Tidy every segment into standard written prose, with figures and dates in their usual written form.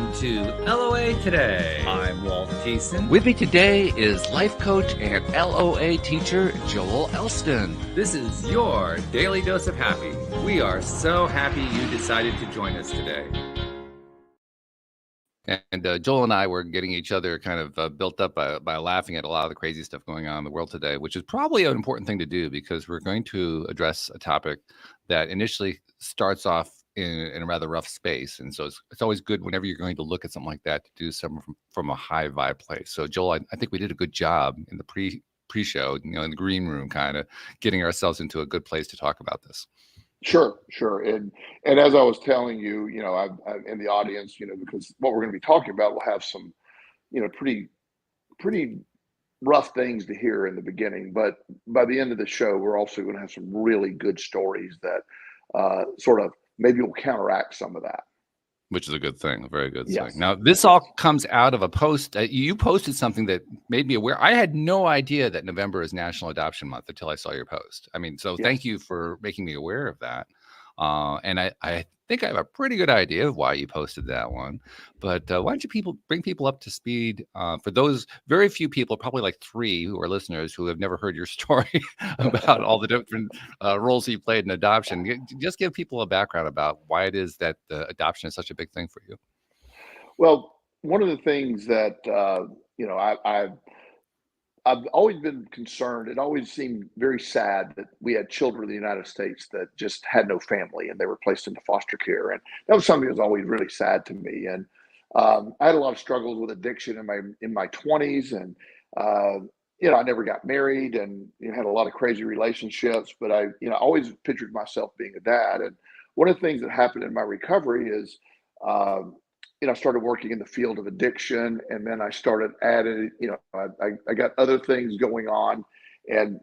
Welcome to LOA Today. I'm Walt Jason. With me today is life coach and LOA teacher Joel Elston. This is your daily dose of happy. We are so happy you decided to join us today. And Joel and I were getting each other kind of built up by laughing at a lot of the crazy stuff going on in the world today, which is probably an important thing to do because we're going to address a topic that initially starts off in a rather rough space. And so it's always good whenever you're going to look at something like that to do something from a high vibe place. So Joel, I think we did a good job in the pre-show, in the green room, kind of getting ourselves into a good place to talk about this. Sure. And as I was telling you, I'm in the audience, because what we're going to be talking about will have some, pretty rough things to hear in the beginning. But by the end of the show, we're also going to have some really good stories that sort of maybe will counteract some of that. Which is a good thing, a very good Yes. thing. Now, this all comes out of a post. You posted something that made me aware. I had no idea that November is National Adoption Month until I saw your post. I mean, so Thank you for making me aware of that. And I think I have a pretty good idea of why you posted that one. But why don't you bring people up to speed? For those very few people, probably like 3 who are listeners who have never heard your story about all the different roles you played in adoption. Just give people a background about why it is that adoption is such a big thing for you. Well, one of the things that, I've always been concerned. It always seemed very sad that we had children in the United States that just had no family and they were placed into foster care. And that was something that was always really sad to me. And I had a lot of struggles with addiction in my 20s. And, I never got married and had a lot of crazy relationships. But I always pictured myself being a dad. And one of the things that happened in my recovery is, I started working in the field of addiction, and then I started adding, I got other things going on. And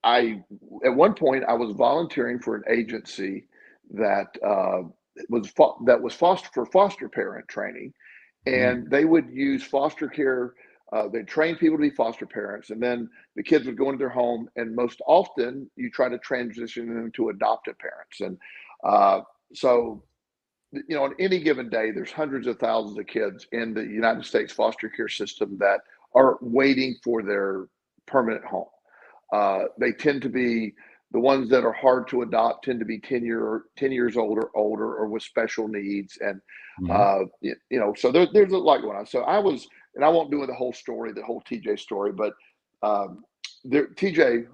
at one point I was volunteering for an agency that was foster parent training. And they would use foster care. They'd train people to be foster parents, and then the kids would go into their home. And most often you try to transition them to adoptive parents. And so on any given day, there's hundreds of thousands of kids in the United States foster care system that are waiting for their permanent home. They tend to be the ones that are hard to adopt, tend to be 10 years older, or with special needs. And, so there's a lot going on. So and I won't do the whole story, the whole TJ story, but TJ,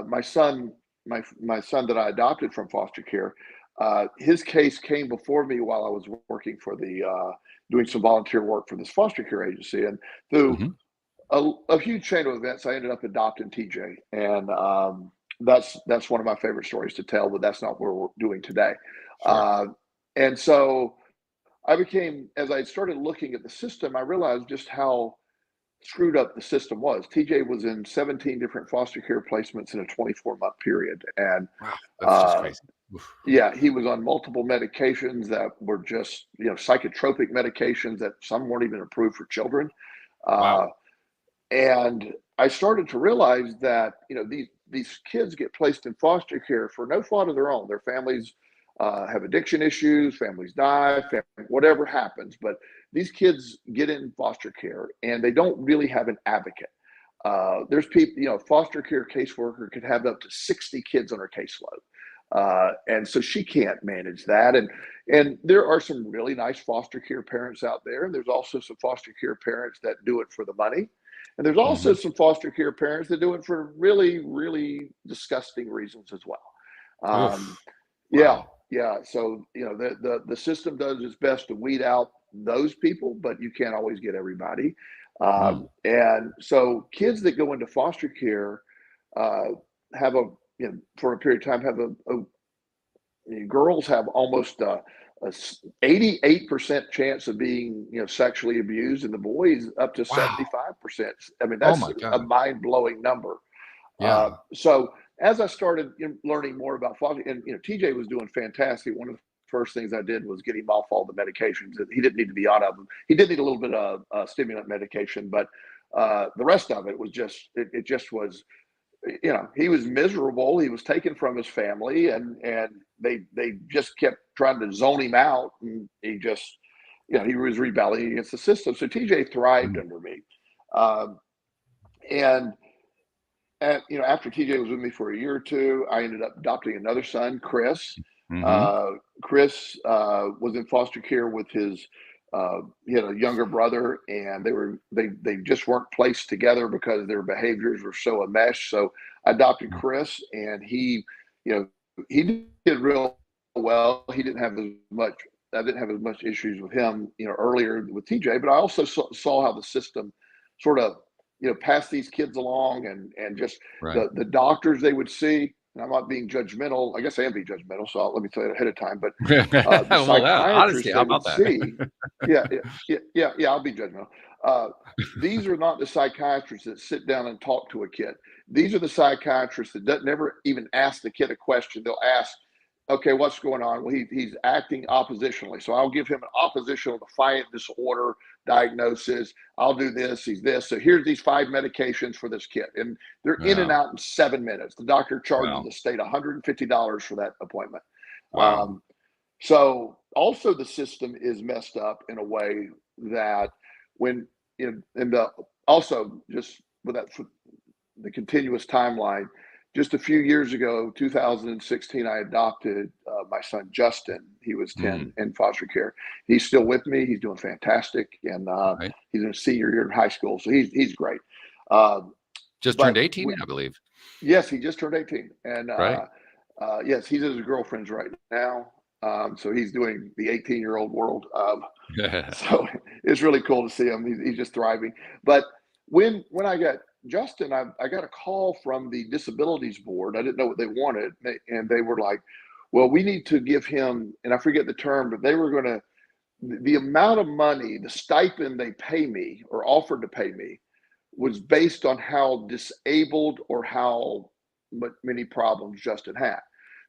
my son that I adopted from foster care, his case came before me while I was working for doing some volunteer work for this foster care agency. And through a huge chain of events, I ended up adopting TJ. And that's one of my favorite stories to tell, but that's not what we're doing today. Sure. And so as I started looking at the system, I realized just how screwed up the system was. TJ was in 17 different foster care placements in a 24-month period. And wow, that's just crazy. Yeah, he was on multiple medications that were just, psychotropic medications that some weren't even approved for children. Wow. And I started to realize that, these kids get placed in foster care for no fault of their own. Their families have addiction issues, families die, whatever happens. But these kids get in foster care and they don't really have an advocate. There's people, foster care caseworker could have up to 60 kids on her caseload. And so she can't manage that. And there are some really nice foster care parents out there. And there's also some foster care parents that do it for the money. And there's also some foster care parents that do it for really, really disgusting reasons as well. Wow. Yeah. So, the system does its best to weed out those people, but you can't always get everybody. And so kids that go into foster care have for a period of time, girls have almost a 88% chance of being, sexually abused, and the boys up to 75%. I mean, that's a mind-blowing number. Yeah. So as I started learning more about foster, and TJ was doing fantastic. One of the first things I did was get him off all the medications that he didn't need to be on of them. He did need a little bit of stimulant medication, but the rest of it was just, it just was, he was miserable. He was taken from his family, and they just kept trying to zone him out, and he just, he was rebelling against the system. So TJ thrived under me. Um, and after TJ was with me for a year or two, I ended up adopting another son, Chris. Mm-hmm. Chris was in foster care with his. He had a younger brother, and they just weren't placed together because their behaviors were so enmeshed. So I adopted Chris, and he did real well. He didn't have as much. I didn't have as much issues with him, earlier with TJ. But I also saw how the system sort of pass these kids along, and just Right. the doctors they would see. And I'm not being judgmental. I guess I am being judgmental, so let me tell you ahead of time. But the Well, psychiatrists honestly, how they about would that? see, yeah, I'll be judgmental. These are not the psychiatrists that sit down and talk to a kid. These are the psychiatrists that never even ask the kid a question. They'll ask, okay, what's going on? Well, he's acting oppositionally. So I'll give him an oppositional defiant disorder diagnosis. I'll do this. He's this. So here's these 5 medications for this kid. And they're in and Wow. out in 7 minutes. The doctor charges Wow. the state $150 for that appointment. Wow. So also the system is messed up in a way that when also just with that, the continuous timeline, just a few years ago, 2016, I adopted my son, Justin. He was 10 in foster care. He's still with me. He's doing fantastic. And Right. he's in a senior year in high school. So he's great. Just But turned 18, I believe. yes, he just turned 18. And Right. yes, he's at his girlfriend's right now. So he's doing the 18-year-old world. So it's really cool to see him. He's just thriving. But when I got Justin, I got a call from the disabilities board. I didn't know what they wanted. And they were like, well, we need to give him, and I forget the term, but they were going to, the amount of money, the stipend they pay me or offered to pay me was based on how disabled or how many problems Justin had.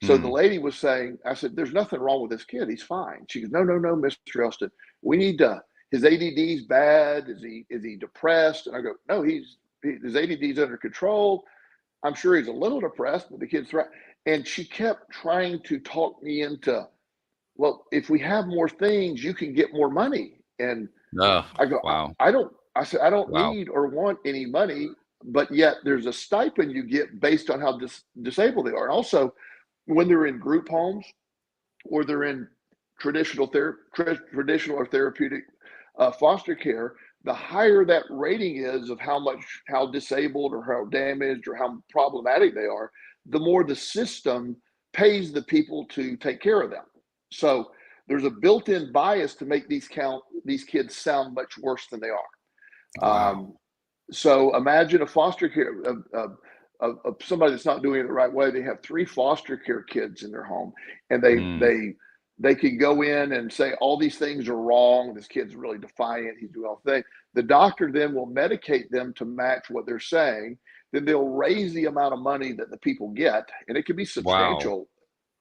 So the lady was saying, I said, there's nothing wrong with this kid. He's fine. She goes, no, Mr. Elston, we need to, his ADD's bad. Is he depressed? And I go, no, his ADD's under control. I'm sure he's a little depressed, but the kid's right. And she kept trying to talk me into, well, if we have more things, you can get more money. And I go, Wow. I said, I don't Wow. need or want any money, but yet there's a stipend you get based on how disabled they are. And also, when they're in group homes or they're in traditional or therapeutic foster care, the higher that rating is of how disabled or how damaged or how problematic they are, the more the system pays the people to take care of them. So there's a built-in bias to make these kids sound much worse than they are. Wow. So imagine a foster care of somebody that's not doing it the right way. They have 3 foster care kids in their home, and they can go in and say all these things are wrong. This kid's really defiant. He's doing all the things. The doctor then will medicate them to match what they're saying. Then they'll raise the amount of money that the people get, and it can be Wow. substantial.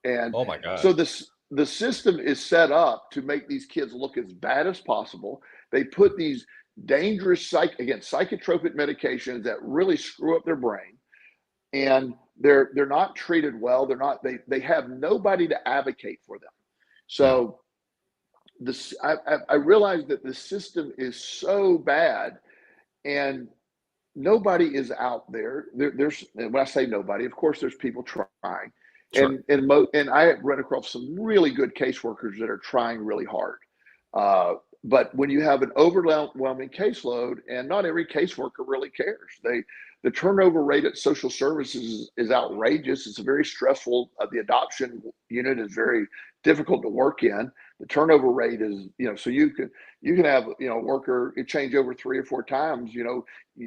And Oh my God. so the system is set up to make these kids look as bad as possible. They put these dangerous psychotropic medications that really screw up their brain, and they're not treated well. They have nobody to advocate for them. Yeah. So I realized that the system is so bad, and nobody is out there. There's, and when I say nobody, of course there's people trying, Sure. and I have run across some really good caseworkers that are trying really hard. But when you have an overwhelming caseload, and not every caseworker really cares, the turnover rate at social services is outrageous. It's very stressful. The adoption unit is very difficult to work in. The turnover rate is, so you can have, a worker change over 3 or 4 times,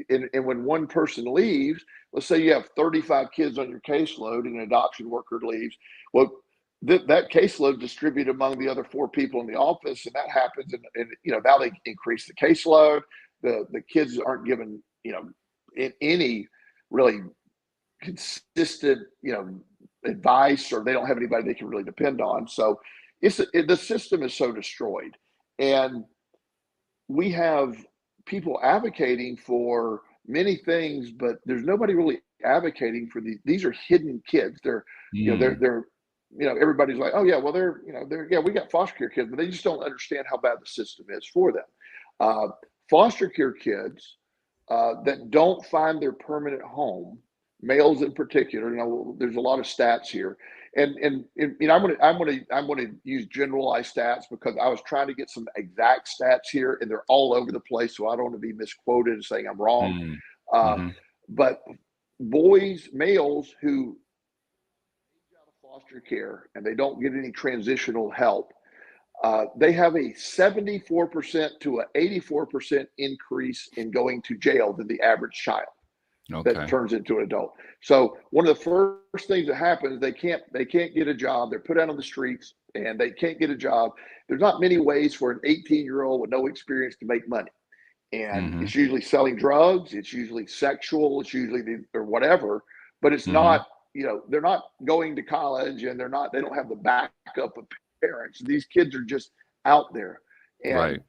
and when one person leaves, let's say you have 35 kids on your caseload and an adoption worker leaves. Well, that caseload distributed among the other 4 people in the office, and that happens. And now they increase the caseload. The kids aren't given, any really consistent, advice, or they don't have anybody they can really depend on. So the system is so destroyed, and we have people advocating for many things, but there's nobody really advocating for these. These are hidden kids. They're everybody's like, oh yeah, well we got foster care kids, but they just don't understand how bad the system is for them. Foster care kids that don't find their permanent home, males in particular, there's a lot of stats here, and I'm gonna use generalized stats because I was trying to get some exact stats here, and they're all over the place, so I don't want to be misquoted and saying I'm wrong. But males who age out of foster care and they don't get any transitional help, they have a 74% to an 84% increase in going to jail than the average child that turns into an adult. So one of the first things that happens, they can't get a job. They're put out on the streets and they can't get a job. There's not many ways for an 18-year-old with no experience to make money. And it's usually selling drugs. It's usually sexual. It's usually or whatever, but it's not, they're not going to college, and they don't have the backup of parents. These kids are just out there, and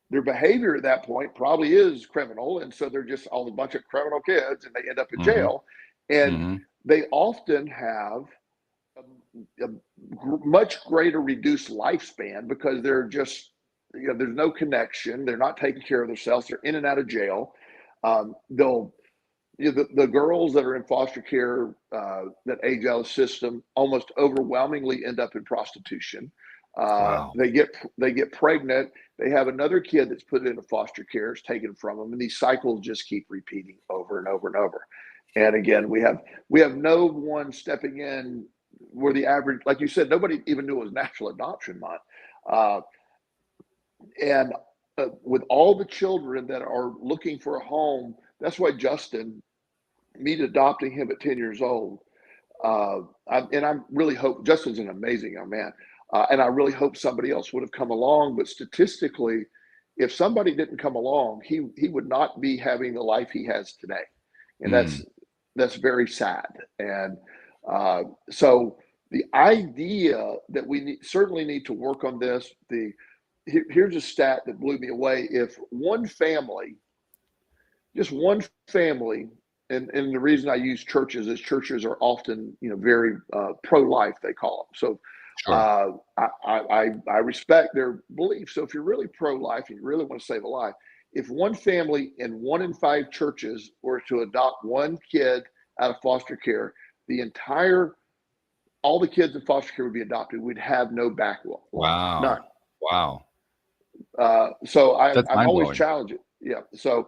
their behavior at that point probably is criminal. And so they're just all a bunch of criminal kids, and they end up in jail. And they often have a much greater reduced lifespan because they're just, there's no connection. They're not taking care of themselves. They're in and out of jail. The girls that are in foster care that age out of the system almost overwhelmingly end up in prostitution. They get pregnant. They have another kid that's put into foster care, is taken from them, and these cycles just keep repeating over and over and over. And again, we have no one stepping in where the average, like you said, nobody even knew it was National Adoption Month. With all the children that are looking for a home, that's why me adopting him at 10 years old. I really hope Justin's an amazing young man. And I really hope somebody else would have come along. But statistically, if somebody didn't come along, he would not be having the life he has today. And that's very sad. And so the idea that we certainly need to work on this, here's a stat that blew me away. If just one family, and the reason I use churches is churches are often, very pro-life, they call them. So I respect their belief. So if you're really pro-life and you really want to save a life, if one family in 1 in 5 churches were to adopt one kid out of foster care, all the kids in foster care would be adopted. We'd have no backlog. Wow. None. Wow. So I'm always challenging. Yeah. So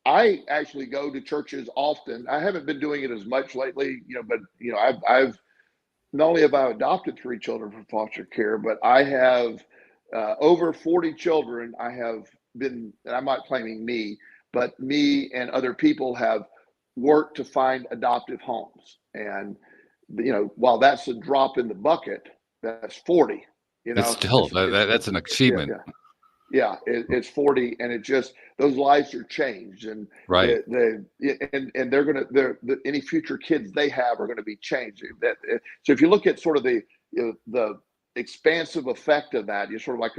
I actually go to churches often. I haven't been doing it as much lately, but I've not only have I adopted 3 children from foster care, but I have over 40 children. I have been, and I'm not claiming me, but me and other people have worked to find adoptive homes. And while that's a drop in the bucket, that's 40. It's still that's an achievement. Yeah, it's 40, and it just, those lives are changed, and any future kids they have are going to be changed. So if you look at sort of the expansive effect of that, you're sort of like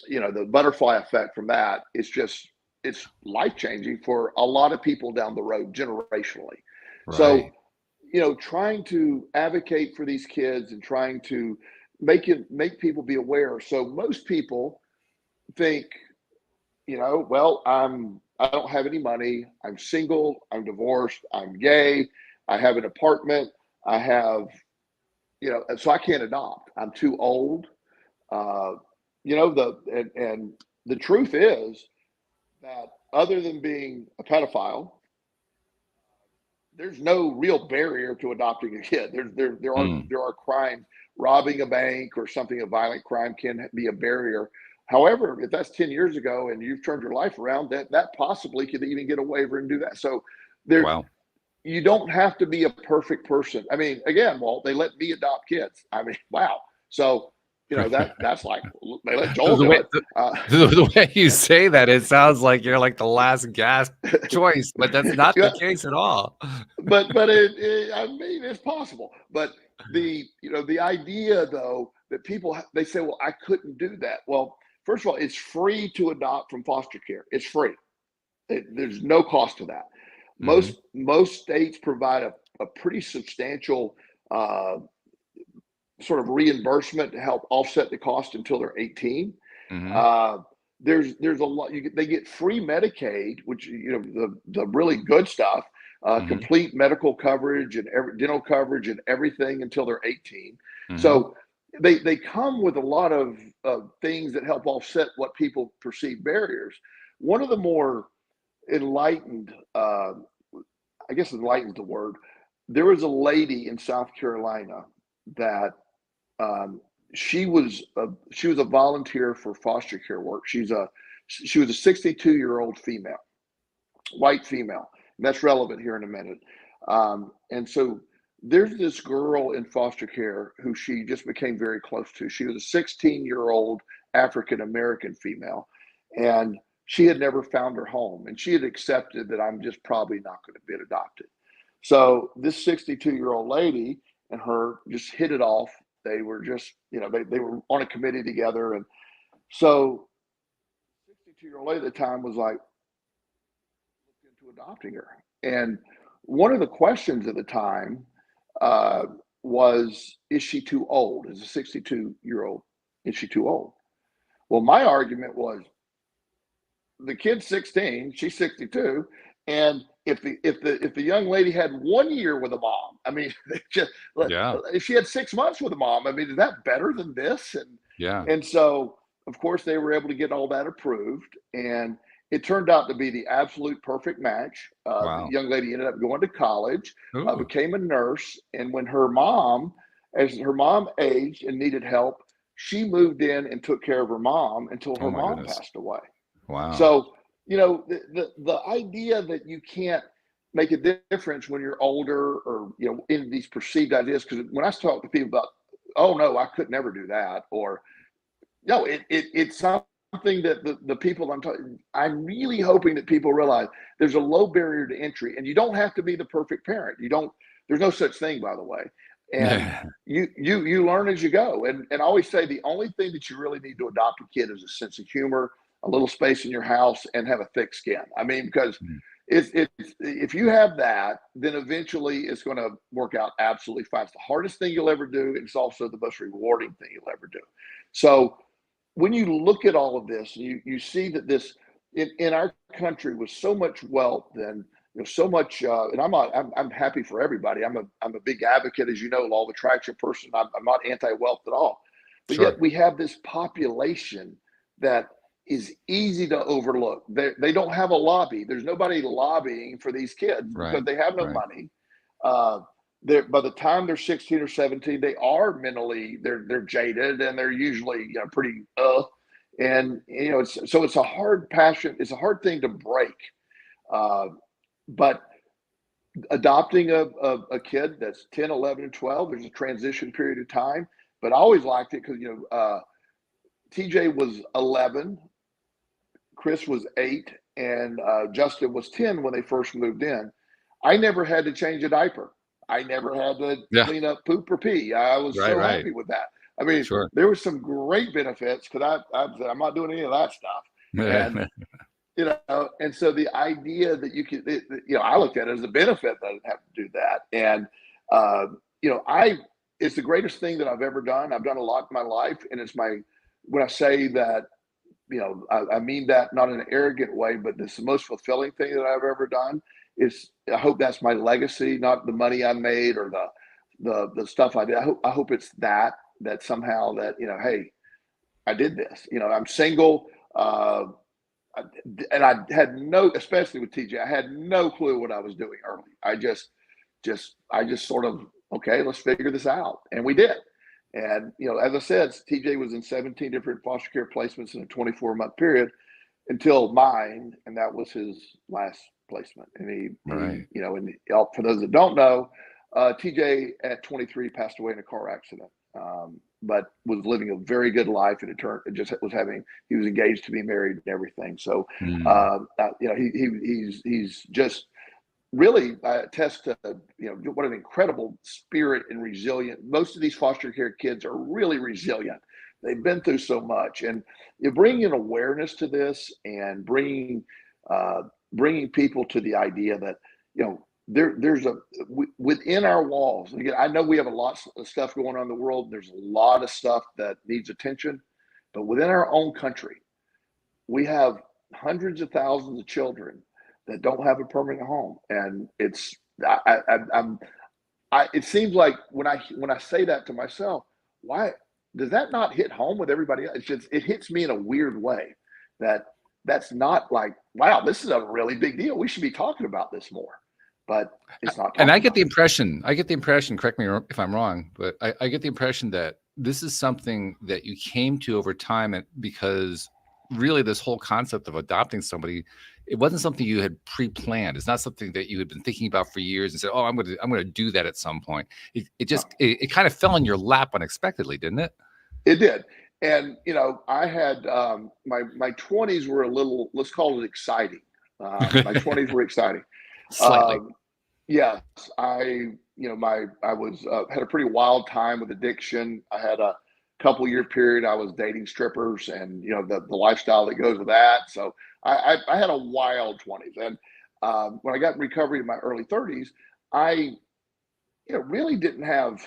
the butterfly effect from that. It's life changing for a lot of people down the road generationally. So trying to advocate for these kids and trying to make people be aware. So most people think, well, I don't have any money. I'm single. I'm divorced. I'm gay. I have an apartment. I have, so I can't adopt. I'm too old. And the truth is that other than being a pedophile, there's no real barrier to adopting a kid. There are crimes. Robbing a bank or something, a violent crime, can be a barrier. However, if that's 10 years ago and you've turned your life around, that possibly could even get a waiver and do that. So you don't have to be a perfect person. I mean, again, Walt, they let me adopt kids. I mean, wow. So, that's like, they let Joel do it. The way you say that, it sounds like you're like the last gasp choice, but that's not the case at all. But I mean, it's possible. But the idea though, that people, they say, well, I couldn't do that. Well, first of all, it's free to adopt from foster care. It's free. There's no cost to that. Most states provide a pretty substantial sort of reimbursement to help offset the cost until they're 18. Mm-hmm. There's a lot. They get free Medicaid, which the really good stuff, Mm-hmm. complete medical coverage and dental coverage and everything until they're 18. Mm-hmm. So they come with a lot of things that help offset what people perceive barriers. One of the more enlightened, I guess enlightened is the word. There was a lady in South Carolina that she was a volunteer for foster care work. She was a 62-year-old female, white female. And that's relevant here in a minute. And so there's this girl in foster care who she just became very close to. She was a 16-year-old African American female, and she had never found her home, and she had accepted that I'm just probably not going to be adopted. So this 62-year-old lady and her just hit it off. They were just, they were on a committee together. And so 62-year-old lady at the time was like, look into adopting her. And one of the questions at the time was, is she too old? As a 62-year-old, is she too old? Well, my argument was, the kid's 16, she's 62, and if the young lady had 1 year with a mom, I mean, if she had 6 months with a mom, I mean, is that better than this? And so, of course, they were able to get all that approved, and it turned out to be the absolute perfect match. The young lady ended up going to college, became a nurse, and when as her mom aged and needed help, she moved in and took care of her mom until her mom passed away. Wow. So, the idea that you can't make a difference when you're older or, in these perceived ideas, because when I talk to people about, oh, no, I could never do that, or, no, it's something that the people I'm really hoping that people realize there's a low barrier to entry, and you don't have to be the perfect parent. There's no such thing, by the way. And you learn as you go. And I always say the only thing that you really need to adopt a kid is a sense of humor, a little space in your house, and have a thick skin. I mean, because if you have that, then eventually it's going to work out absolutely fine. It's the hardest thing you'll ever do. It's also the most rewarding thing you'll ever do. So when you look at all of this, you see that this in our country with so much wealth and so much, and I'm happy for everybody. I'm a big advocate, as you know, law of attraction person. I'm not anti-wealth at all, but yet we have this population that is easy to overlook. They don't have a lobby. There's nobody lobbying for these kids because they have no money. By the time they're 16 or 17, they are mentally they're jaded, and they're usually pretty and it's a hard passion. It's a hard thing to break. But adopting a kid that's 10, 11, and 12, there's a transition period of time. But I always liked it because TJ was 11. Chris was 8, and Justin was 10 when they first moved in. I never had to change a diaper. I never had to clean up poop or pee. I was so happy with that. I mean, there were some great benefits because I'm not doing any of that stuff. And, and so the idea that you could, I looked at it as a benefit that I didn't have to do that. And, it's the greatest thing that I've ever done. I've done a lot in my life. And when I say that, I mean that not in an arrogant way, but it's the most fulfilling thing that I've ever done. I hope that's my legacy, not the money I made or the stuff I did. I hope it's that somehow that, hey, I did this. I'm single, and I had especially with TJ, I had no clue what I was doing early. I just sort of, okay, let's figure this out, and we did. And, as I said, TJ was in 17 different foster care placements in a 24-month period until mine, and that was his last placement. And he and for those that don't know, TJ at 23 passed away in a car accident, but was living a very good life, and he was engaged to be married and everything. So, he's just really attests to what an incredible spirit and resilient. Most of these foster care kids are really resilient. They've been through so much, and you bring an awareness to this, and bringing people to the idea that there's within our walls. Again, I know we have a lot of stuff going on in the world. There's a lot of stuff that needs attention, but within our own country, we have hundreds of thousands of children that don't have a permanent home, and it's it seems like when I say that to myself, why does that not hit home with everybody else? It's just, it hits me in a weird way that's not like, wow, this is a really big deal. We should be talking about this more, but it's not. And I get the impression, correct me if I'm wrong, but I get the impression that this is something that you came to over time, because really this whole concept of adopting somebody, it wasn't something you had pre-planned. It's not something that you had been thinking about for years and said, oh, I'm going to do that at some point. It just, it kind of fell in your lap unexpectedly, didn't it? It did. And, I had, my 20s were a little, let's call it exciting. My 20s were exciting. Slightly. Yes. I was, had a pretty wild time with addiction. I had a couple year period. I was dating strippers and, the lifestyle that goes with that. So I had a wild 20s. And when I got in recovery in my early 30s, I really didn't have,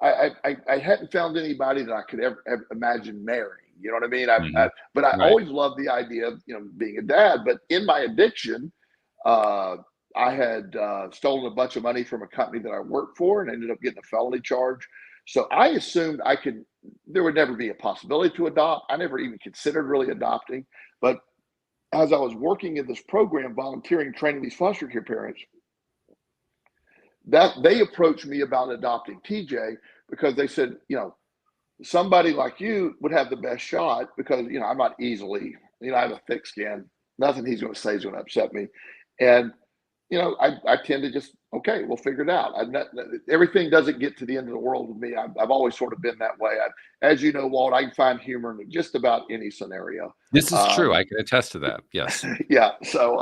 I hadn't found anybody that I could ever imagine marrying. You know what I mean? But I always loved the idea of, being a dad. But in my addiction, I had stolen a bunch of money from a company that I worked for and ended up getting a felony charge. So I assumed there would never be a possibility to adopt. I never even considered really adopting. But as I was working in this program, volunteering, training these foster care parents, that they approached me about adopting TJ because they said, somebody like you would have the best shot because, I'm not easily, I have a thick skin. Nothing he's going to say is going to upset me. And, I tend to just, okay, we'll figure it out. Everything doesn't get to the end of the world with me. I've always sort of been that way. As you know, Walt, I can find humor in just about any scenario. This is true. I can attest to that. Yes. Yeah. So,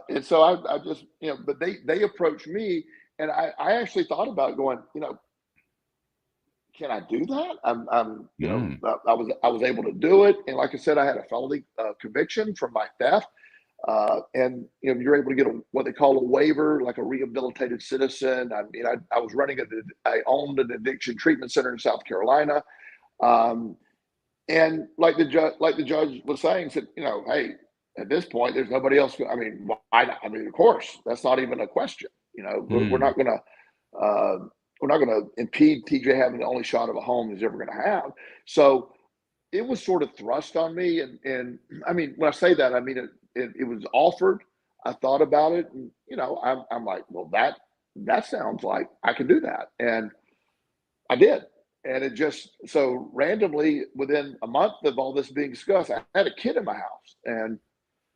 and so I just, but they approached me and I actually thought about going, can I do that? I was able to do it. And like I said, I had a felony conviction from my theft. And you're able to get what they call a waiver, like a rehabilitated citizen. I was running I owned an addiction treatment center in South Carolina. And like the judge was saying, said, hey, at this point, there's nobody else. Why not? Of course, that's not even a question. We're not going to impede TJ having the only shot of a home he's ever going to have. So it was sort of thrust on me. And when I say that, it was offered. I thought about it and, I'm like, well, that sounds like I can do that. And I did. And it just, so randomly within a month of all this being discussed, I had a kid in my house and,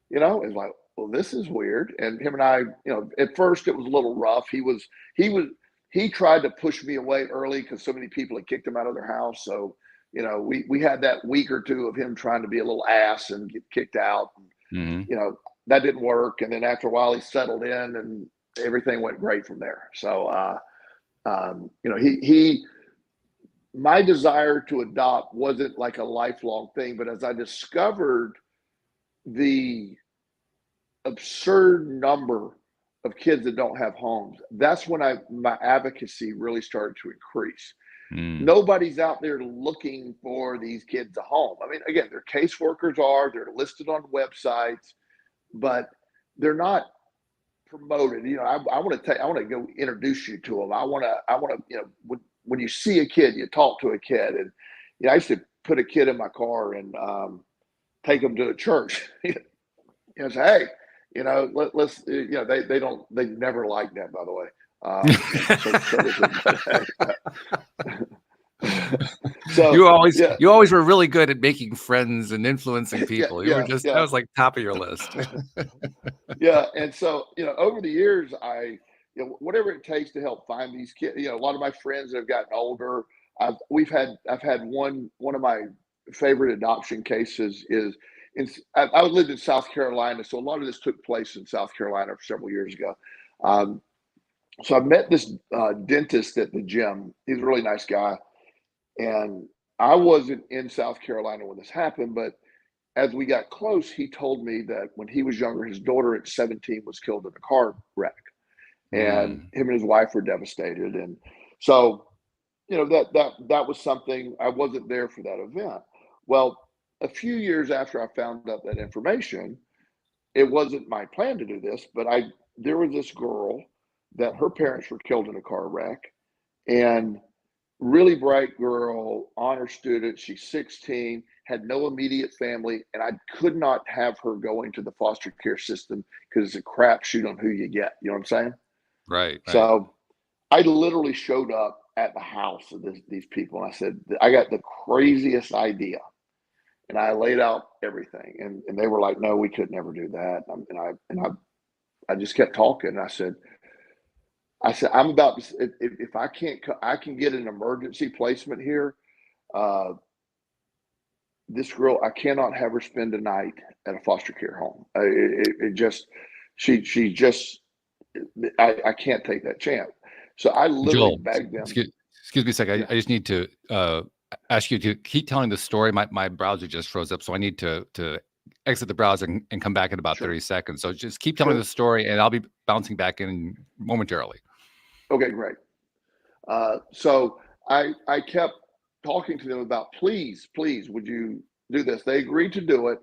it was like, well, this is weird. And him and I, at first it was a little rough. He tried to push me away early because so many people had kicked him out of their house. So, we had that week or two of him trying to be a little ass and get kicked out. And, that didn't work. And then after a while he settled in and everything went great from there. So, my desire to adopt wasn't like a lifelong thing, but as I discovered the absurd number of kids that don't have homes, that's when my advocacy really started to increase. Nobody's out there looking for these kids a home. Again, their caseworkers they're listed on websites, but they're not promoted. I want to go introduce you to them. I want to, when you see a kid, you talk to a kid. And I used to put a kid in my car and take them to a church. Say, hey, let's, they never like that, by the way. So you always were really good at making friends and influencing people. That was like top of your list. Yeah. And so, over the years, whatever it takes to help find these kids, a lot of my friends that have gotten older, I've had one of my favorite adoption cases is I lived in South Carolina. So a lot of this took place in South Carolina several years ago. So I met this dentist at the gym. He's a really nice guy. And I wasn't in South Carolina when this happened, but as we got close, he told me that when he was younger, his daughter at 17 was killed in a car wreck. and him and his wife were devastated. And so, that was something. I wasn't there for that event. Well, a few years after I found out that information, it wasn't my plan to do this, but there was this girl that her parents were killed in a car wreck, and really bright girl, honor student. She's 16, had no immediate family, and I could not have her going to the foster care system because it's a crapshoot on who you get. You know what I'm saying? Right. So I literally showed up at the house of these people, and I said, I got the craziest idea. And I laid out everything, and they were like, "No, we could never do that." I just kept talking. And I said, I'm about to. If I can't, I can get an emergency placement here. This girl, I cannot have her spend a night at a foster care home. She just, I can't take that chance. So I literally Joel, begged them. Excuse me a second. I just need to ask you to keep telling the story. My browser just froze up, so I need to exit the browser and come back in about 30 seconds. So just keep telling the story, and I'll be bouncing back in momentarily. Okay, great. So I kept talking to them about, please, would you do this? They agreed to do it.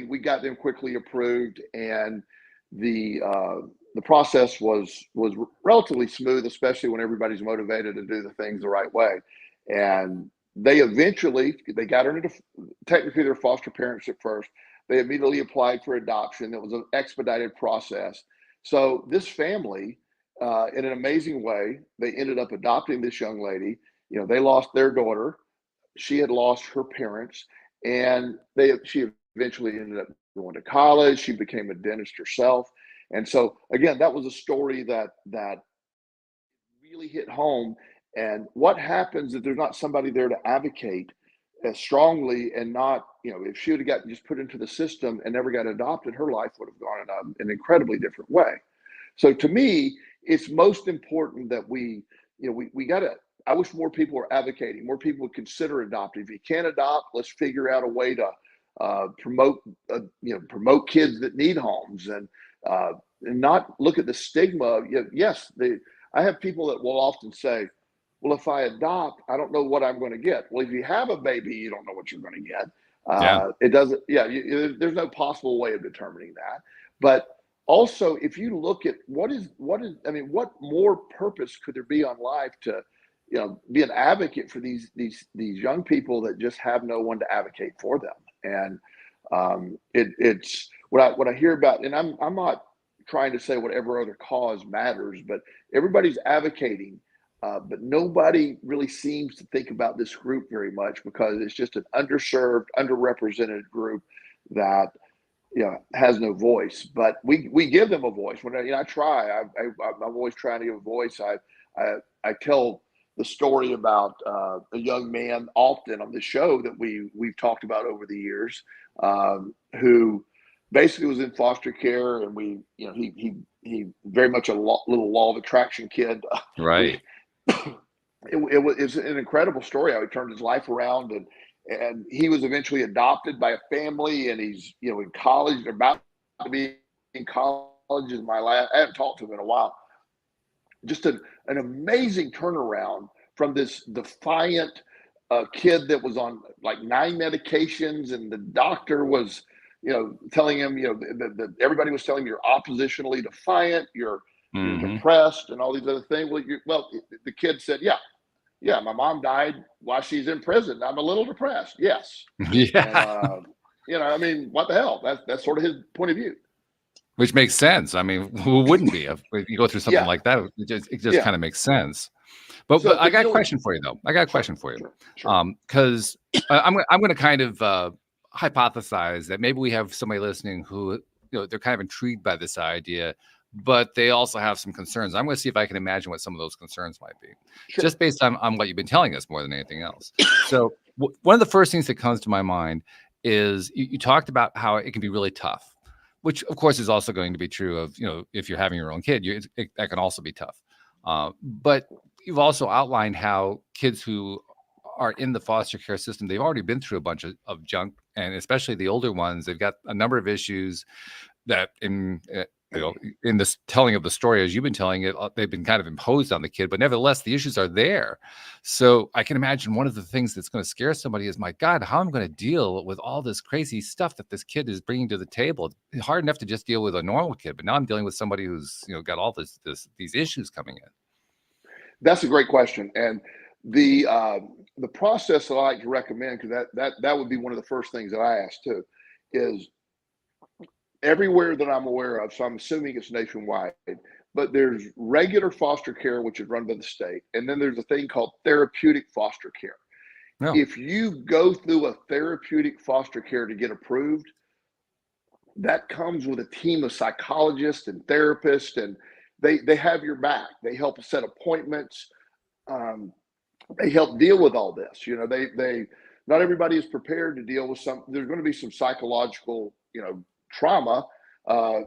We got them quickly approved, and the process was relatively smooth, especially when everybody's motivated to do the things the right way. And they got her into technically their foster parents at first. They immediately applied for adoption. It was an expedited process. So this family, in an amazing way, they ended up adopting this young lady. They lost their daughter. She had lost her parents, and she eventually ended up going to college. She became a dentist herself. And so, again, that was a story that really hit home. And what happens if there's not somebody there to advocate as strongly, and not, if she would have got just put into the system and never got adopted, her life would have gone in an incredibly different way. So to me, it's most important that we got to, I wish more people were advocating, more people would consider adopting. If you can't adopt, let's figure out a way to promote kids that need homes, and not look at the stigma. Yes, I have people that will often say, well, if I adopt, I don't know what I'm going to get. Well, if you have a baby, you don't know what you're going to get. It doesn't, there's no possible way of determining that. But also, if you look at what more purpose could there be on life to, be an advocate for these young people that just have no one to advocate for them. And it's what I hear about, and I'm not trying to say whatever other cause matters, but everybody's advocating, but nobody really seems to think about this group very much, because it's just an underserved, underrepresented group that has no voice. But we give them a voice. When I try, I'm always trying to give a voice. I tell the story about a young man often on the show that we've talked about over the years, who basically was in foster care, and he very much a little law of attraction kid. Right. It's an incredible story how he turned his life around, and he was eventually adopted by a family, and he's in college, about to be in college. I haven't talked to him in a while. Just an amazing turnaround from this defiant kid that was on like 9 medications, and the doctor was telling him that everybody was telling him you're oppositionally defiant, you're depressed, and all these other things. Well, the kid said, yeah, my mom died while she's in prison. I'm a little depressed. Yes. Yeah. And, what the hell? That's sort of his point of view. Which makes sense. Who wouldn't be? If you go through something like that, it just kind of makes sense. But I got a question for you, though. Sure. Because I'm going to kind of hypothesize that maybe we have somebody listening who, they're kind of intrigued by this idea, but they also have some concerns. I'm going to see if I can imagine what some of those concerns might be, just based on what you've been telling us more than anything else. So one of the first things that comes to my mind is you talked about how it can be really tough, which of course is also going to be true of, if you're having your own kid, that can also be tough. But you've also outlined how kids who are in the foster care system, they've already been through a bunch of junk, and especially the older ones, they've got a number of issues that in this telling of the story, as you've been telling it, they've been kind of imposed on the kid, but nevertheless, the issues are there. So I can imagine one of the things that's going to scare somebody is, my God, how am I going to deal with all this crazy stuff that this kid is bringing to the table? It's hard enough to just deal with a normal kid, but now I'm dealing with somebody who's, got all these issues coming in. That's a great question. And the process that I like to recommend, because that would be one of the first things that I ask too, is everywhere that I'm aware of, so I'm assuming it's nationwide, but there's regular foster care, which is run by the state, and then there's a thing called therapeutic foster care. No. If you go through a therapeutic foster care to get approved, that comes with a team of psychologists and therapists, and they have your back. They help set appointments. They help deal with all this. They not everybody is prepared to deal with there's going to be some psychological, trauma,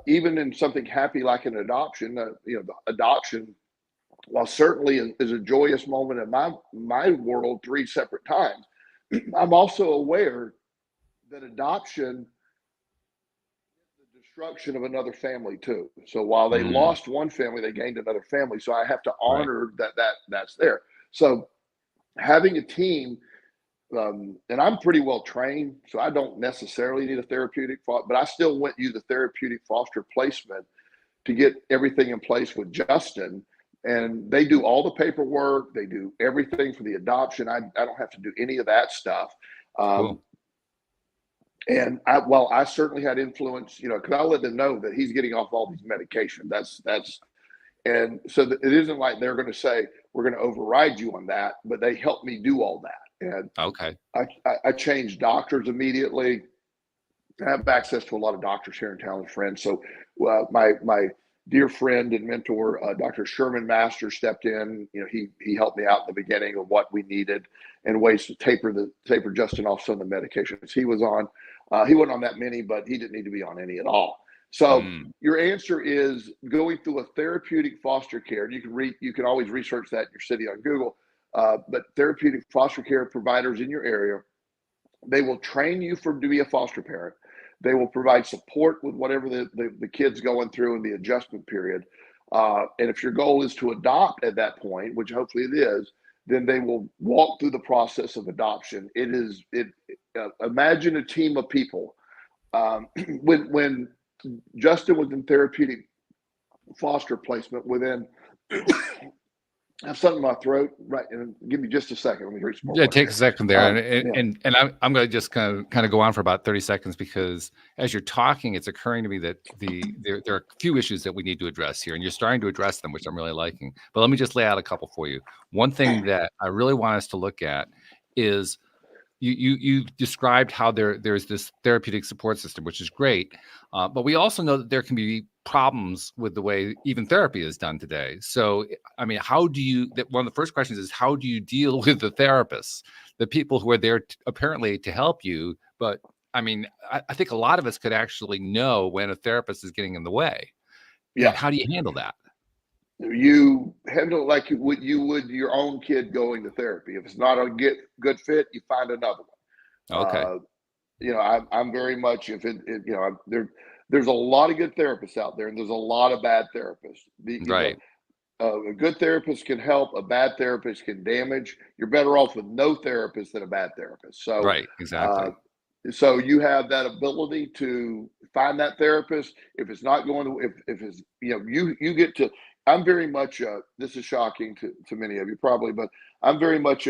even in something happy like an adoption. The adoption, while certainly is a joyous moment in my world 3 separate times, I'm also aware that adoption is the destruction of another family too. So while they lost one family, they gained another family. So I have to honor that's there. So having a team, and I'm pretty well trained, so I don't necessarily need a therapeutic, but I still went use the therapeutic foster placement to get everything in place with Justin. And they do all the paperwork. They do everything for the adoption. I don't have to do any of that stuff. Cool. And I certainly had influence, because I let them know that he's getting off all these medications. And so it isn't like they're going to say, we're going to override you on that, but they helped me do all that. And okay, I changed doctors immediately. I have access to a lot of doctors here in town and friends. So my dear friend and mentor, Dr. Sherman Master, stepped in. He helped me out in the beginning of what we needed and ways to taper Justin off some of the medications he was on. He wasn't on that many, but he didn't need to be on any at all. So your answer is going through a therapeutic foster care. You can always research that in your city on Google. But therapeutic foster care providers in your area, they will train you to be a foster parent. They will provide support with whatever the kid's going through in the adjustment period. And if your goal is to adopt at that point, which hopefully it is, then they will walk through the process of adoption. Imagine a team of people. When Justin was in therapeutic foster placement, within I have something in my throat, right? And give me just a second. Let me reach more. Yeah, take a second there, and I'm going to just kind of go on for about 30 seconds, because as you're talking, it's occurring to me that there are a few issues that we need to address here, and you're starting to address them, which I'm really liking. But let me just lay out a couple for you. One thing that I really want us to look at is you described how there's this therapeutic support system, which is great, but we also know that there can be problems with the way even therapy is done today. So, I mean, one of the first questions is, how do you deal with the therapists, the people who are there apparently to help you? But I mean, I think a lot of us could actually know when a therapist is getting in the way. Yeah. And how do you handle that? You handle it like you would your own kid going to therapy. If it's not a good fit, you find another one. Okay. I'm very much, there's a lot of good therapists out there, and there's a lot of bad therapists. Right. A good therapist can help. A bad therapist can damage. You're better off with no therapist than a bad therapist. So right, exactly. So you have that ability to find that therapist. If it's not going to, if it's, you get to, I'm very much, this is shocking to many of you probably, but I'm very much,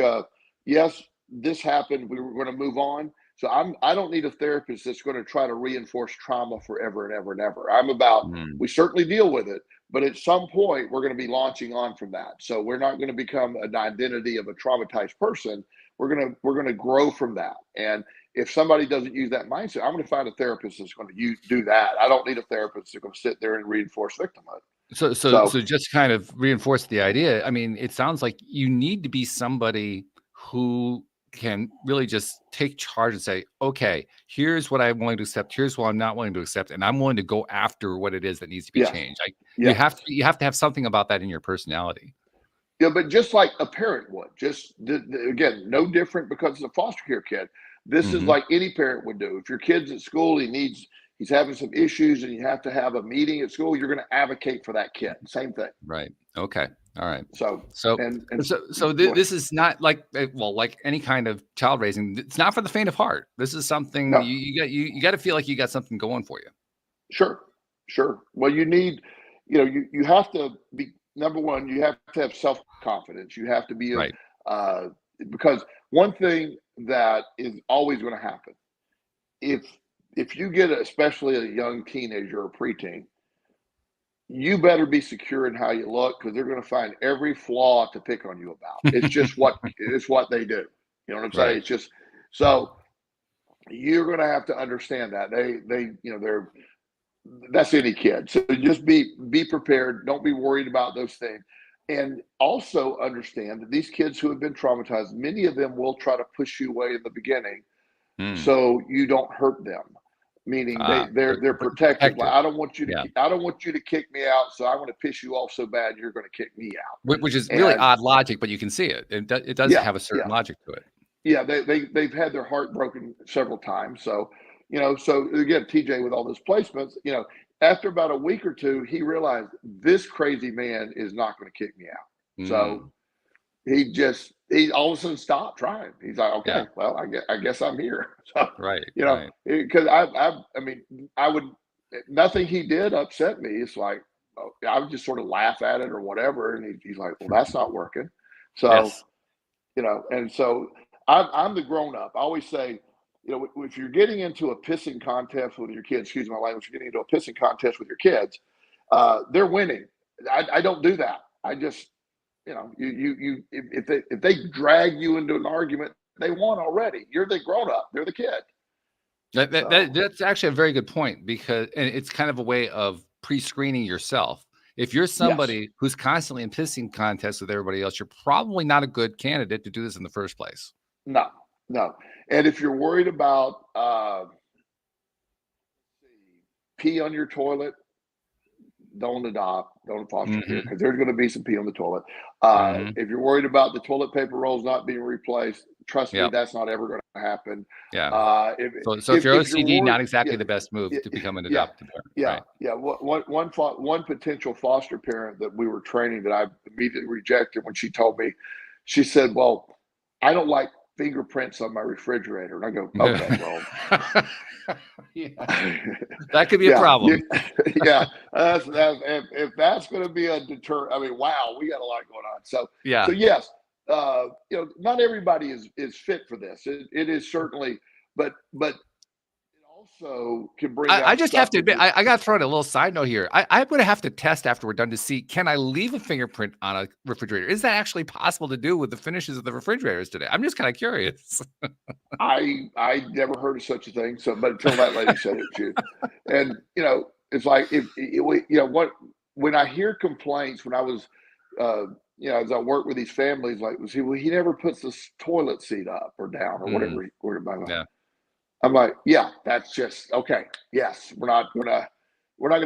yes, this happened. We were going to move on. So I don't need a therapist that's going to try to reinforce trauma forever and ever and ever. I'm about, we certainly deal with it, but at some point we're going to be launching on from that. So we're not going to become an identity of a traumatized person. We're going to grow from that. And if somebody doesn't use that mindset, I'm going to find a therapist that's going to do that. I don't need a therapist that's going to sit there and reinforce victimhood. So just kind of reinforce the idea. I mean, it sounds like you need to be somebody who can really just take charge and say, okay, here's what I'm willing to accept. Here's what I'm not willing to accept. And I'm willing to go after what it is that needs to be changed. You have to have something about that in your personality. Yeah, but just like a parent would, again, no different because it's a foster care kid. This is like any parent would do. If your kid's at school, he needs he's having some issues and you have to have a meeting at school, you're going to advocate for that kid. Same thing. Right. Okay. All right. So This is not like, well, like any kind of child raising. It's not for the faint of heart. This is something no, you got to feel like you got something going for you. Sure. Well, you need, you have to be, number one, you have to have self-confidence. You have to be, right. Because one thing that is always going to happen, if you get, especially a young teenager or preteen, you better be secure in how you look, because they're going to find every flaw to pick on you about. It's just what they do. You know what I'm saying? Right. It's just, so you're going to have to understand that that's any kid. So just be prepared. Don't be worried about those things. And also understand that these kids who have been traumatized, many of them will try to push you away in the beginning, so you don't hurt them. Meaning they're protective. Like, I don't want you to kick me out, so I want to piss you off so bad you're going to kick me out. Which is really odd logic, but you can see it. It does have a certain logic to it. Yeah, they've had their heart broken several times. So, so again, TJ, with all those placements, after about a week or two, he realized this crazy man is not going to kick me out. So he all of a sudden stopped trying. He's like, okay, well, I guess I'm here. So, right. because I mean, nothing he did upset me. It's like, I would just sort of laugh at it or whatever. And he's like, well, that's not working. So, and so I'm the grown up. I always say, if you're getting into a pissing contest with your kids, excuse my language, you're getting into a pissing contest with your kids, they're winning. I don't do that. I just, if they drag you into an argument, they won already. You're the grown up. They're the kid. That's actually a very good point, because, and it's kind of a way of pre-screening yourself. If you're somebody who's constantly in pissing contests with everybody else, you're probably not a good candidate to do this in the first place. No. And if you're worried about pee on your toilet, don't adopt, don't foster care, because there's going to be some pee on the toilet. If you're worried about the toilet paper rolls not being replaced, trust me, that's not ever going to happen. So if you're OCD, not exactly the best move to become an adoptive parent. One potential foster parent that we were training that I immediately rejected when she told me, she said, well, I don't like fingerprints on my refrigerator. And I go, okay, well, that could be a problem. If that's going to be a deterrent, I mean, wow, we got a lot going on. So yes, not everybody is fit for this. It is certainly, but it also can bring. I just have to admit, I got to throw in a little side note here. I'm going to have to test after we're done to see, can I leave a fingerprint on a refrigerator? Is that actually possible to do with the finishes of the refrigerators today? I'm just kind of curious. I never heard of such a thing. So, but until that lady said it too, and it's like when I hear complaints, when I was, as I work with these families, like, he never puts the toilet seat up or down or whatever. I'm like, that's just okay. Yes, we're not gonna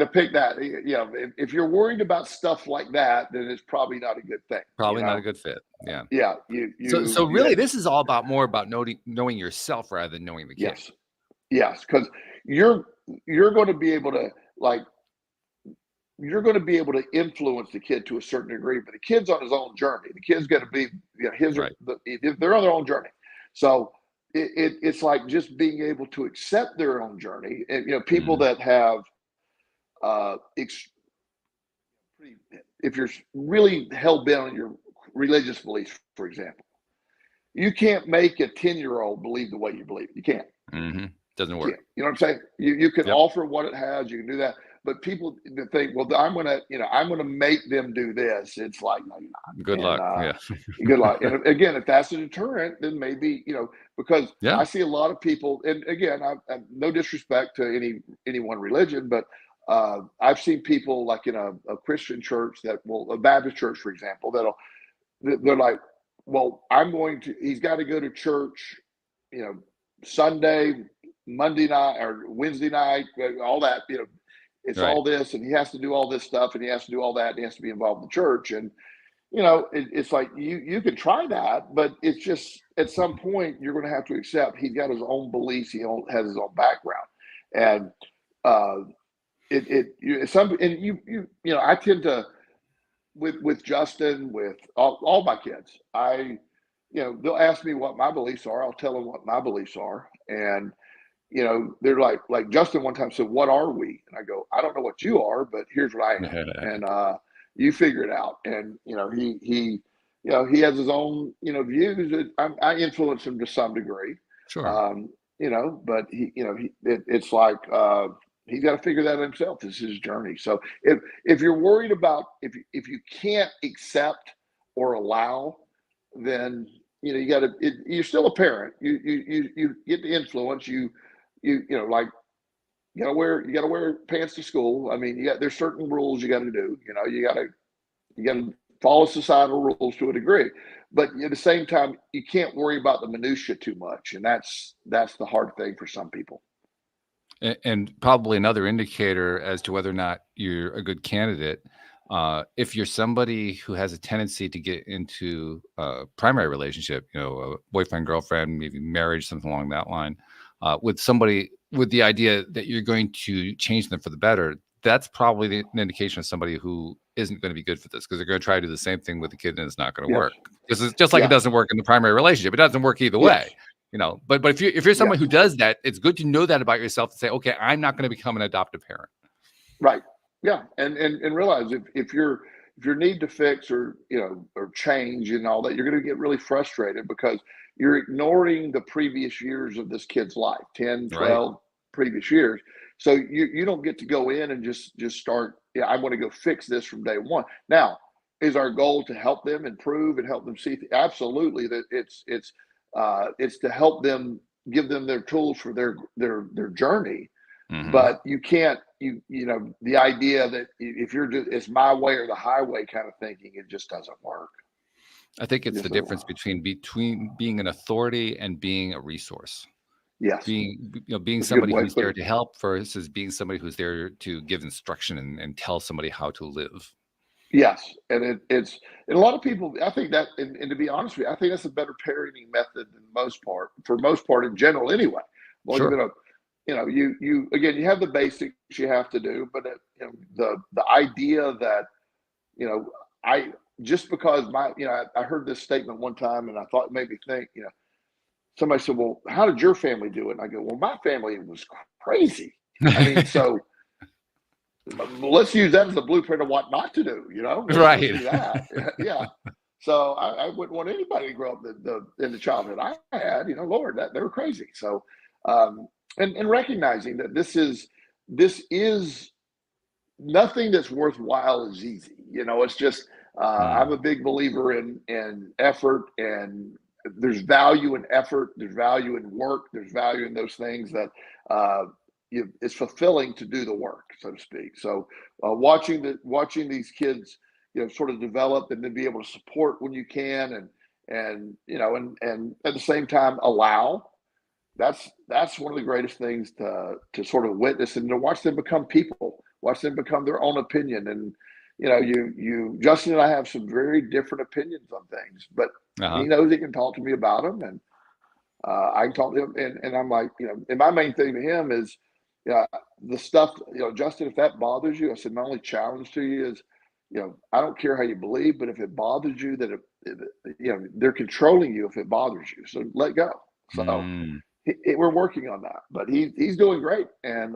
pick that. If you're worried about stuff like that, then it's probably not a good thing. Probably not a good fit. Yeah. So really, this is all more about knowing yourself rather than knowing the kid. Yes, because you're going to be able to influence the kid to a certain degree, but the kid's on his own journey. The kid's going to be they're on their own journey. So it's like just being able to accept their own journey. And people that have if you're really hell bent on your religious beliefs, for example, you can't make a 10-year-old believe the way you believe. You can't. Doesn't work. You know what I'm saying? You can offer what it has. You can do that. But people think, well, I'm gonna make them do this. It's like, no, you're not. Good luck. Good luck. And again, if that's a deterrent, then maybe because I see a lot of people. And again, I no disrespect to any one religion, but I've seen people like in a Christian church a Baptist church, for example, they're like, well, he's got to go to church, Sunday, Monday night or Wednesday night, all that, it's all this, and he has to do all this stuff, and he has to do all that, and he has to be involved in the church. And, it's like, you can try that, but it's just, at some point, you're going to have to accept he's got his own beliefs. He has his own background. And uh, I tend to, with Justin, with all my kids, they'll ask me what my beliefs are. I'll tell them what my beliefs are. And, they're like Justin one time said, "What are we?" And I go, "I don't know what you are, but here's what I am." And, you figure it out. And, he has his own, views. I influence him to some degree. Sure. But it's like, he's got to figure that out himself. This is his journey. So if you're worried about, if you can't accept or allow, then you got to. You're still a parent. You get the influence. Like you got to wear pants to school. I mean, there's certain rules you got to do. You got to follow societal rules to a degree, but at the same time, you can't worry about the minutia too much, and that's the hard thing for some people. And probably another indicator as to whether or not you're a good candidate, if you're somebody who has a tendency to get into a primary relationship, a boyfriend, girlfriend, maybe marriage, something along that line, with somebody with the idea that you're going to change them for the better, that's probably an indication of somebody who isn't going to be good for this, because they're going to try to do the same thing with the kid and it's not going to work. Because it's just like it doesn't work in the primary relationship. It doesn't work either way. But if you're someone who does that, it's good to know that about yourself, to say, okay, I'm not going to become an adoptive parent. Right. Yeah. And realize if your need to fix or change and all that, you're going to get really frustrated because you're ignoring the previous years of this kid's life, 10, 12 previous years. So you don't get to go in and just start, I want to go fix this from day one. Now, is our goal to help them improve and help them see? Absolutely. That it's to help them, give them their tools for their journey. Mm-hmm. But you can't, the idea that if it's my way or the highway kind of thinking, it just doesn't work. I think it's the difference between being an authority and being a resource. Yes. Being somebody who's there to help versus being somebody who's there to give instruction and tell somebody how to live. Yes. And it's a lot of people, I think that, and to be honest with you, I think that's a better parenting method for most part in general anyway. Well, sure. You again, you have the basics you have to do, but the idea that, just because I heard this statement one time and I thought it made me think, somebody said, "Well, how did your family do it?" And I go, "Well, my family was crazy." I mean, so let's use that as a blueprint of what not to do, Right. Let's do that. Yeah. So I wouldn't want anybody to grow up in the childhood I had, Lord, that they were crazy. So, and recognizing that this is nothing that's worthwhile is easy. It's just, I'm a big believer in effort, and there's value in effort. There's value in work. There's value in those things that, it's fulfilling to do the work, so to speak. So watching these kids, sort of develop and then be able to support when you can, and at the same time allow. That's one of the greatest things to sort of witness and to watch them become people, watch them become their own opinion. And Justin and I have some very different opinions on things, but he knows he can talk to me about them, and I can talk to him. And I'm like, and my main thing to him is, the stuff, Justin, if that bothers you, I said, my only challenge to you is, I don't care how you believe, but if it bothers you, that they're controlling you if it bothers you. So let go. So we're working on that, but he's doing great. And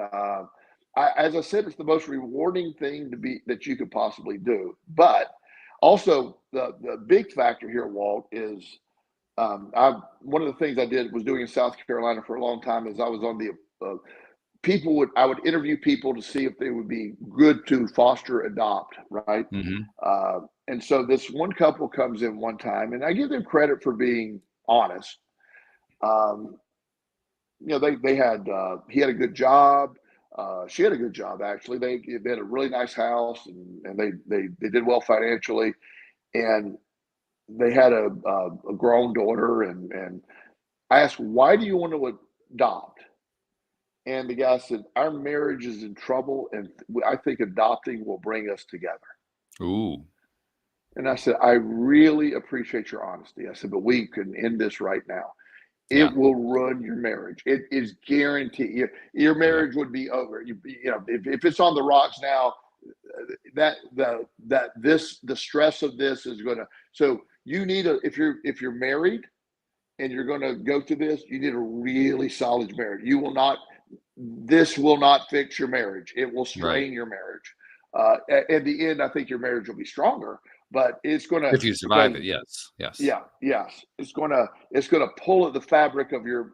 as I said, it's the most rewarding thing that you could possibly do. But also the big factor here, Walt, is one of the things I did was doing in South Carolina for a long time is I was on the I would interview people to see if they would be good to foster adopt, right? Mm-hmm. And so this one couple comes in one time, and I give them credit for being honest. They had he had a good job. She had a good job, actually. They had a really nice house, and they did well financially, and they had a grown daughter. And I asked, "Why do you want to adopt?" And the guy said, "Our marriage is in trouble, and I think adopting will bring us together." Ooh. And I said, "I really appreciate your honesty." I said, "But we can end this right now." Yeah. It will ruin your marriage. It is guaranteed. Your marriage would be over. If it's on the rocks now, the stress of this is going to. So you need if you're married and you're going to go through this, you need a really solid marriage. This will not fix your marriage. It will strain your marriage. At the end, I think your marriage will be stronger, but it's going to, if you survive it. Yes. yes, it's going to pull at the fabric of your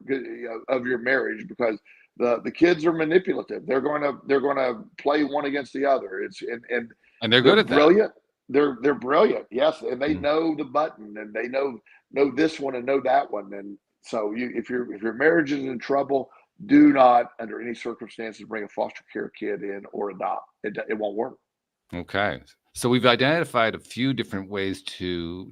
marriage, because the kids are manipulative. They're going to play one against the other. And they're good at brilliant. They're brilliant. Yes, and they know the button, and they know this one and know that one. And so if your marriage is in trouble, do not, under any circumstances, bring a foster care kid in or adopt. It won't work. Okay. So we've identified a few different ways to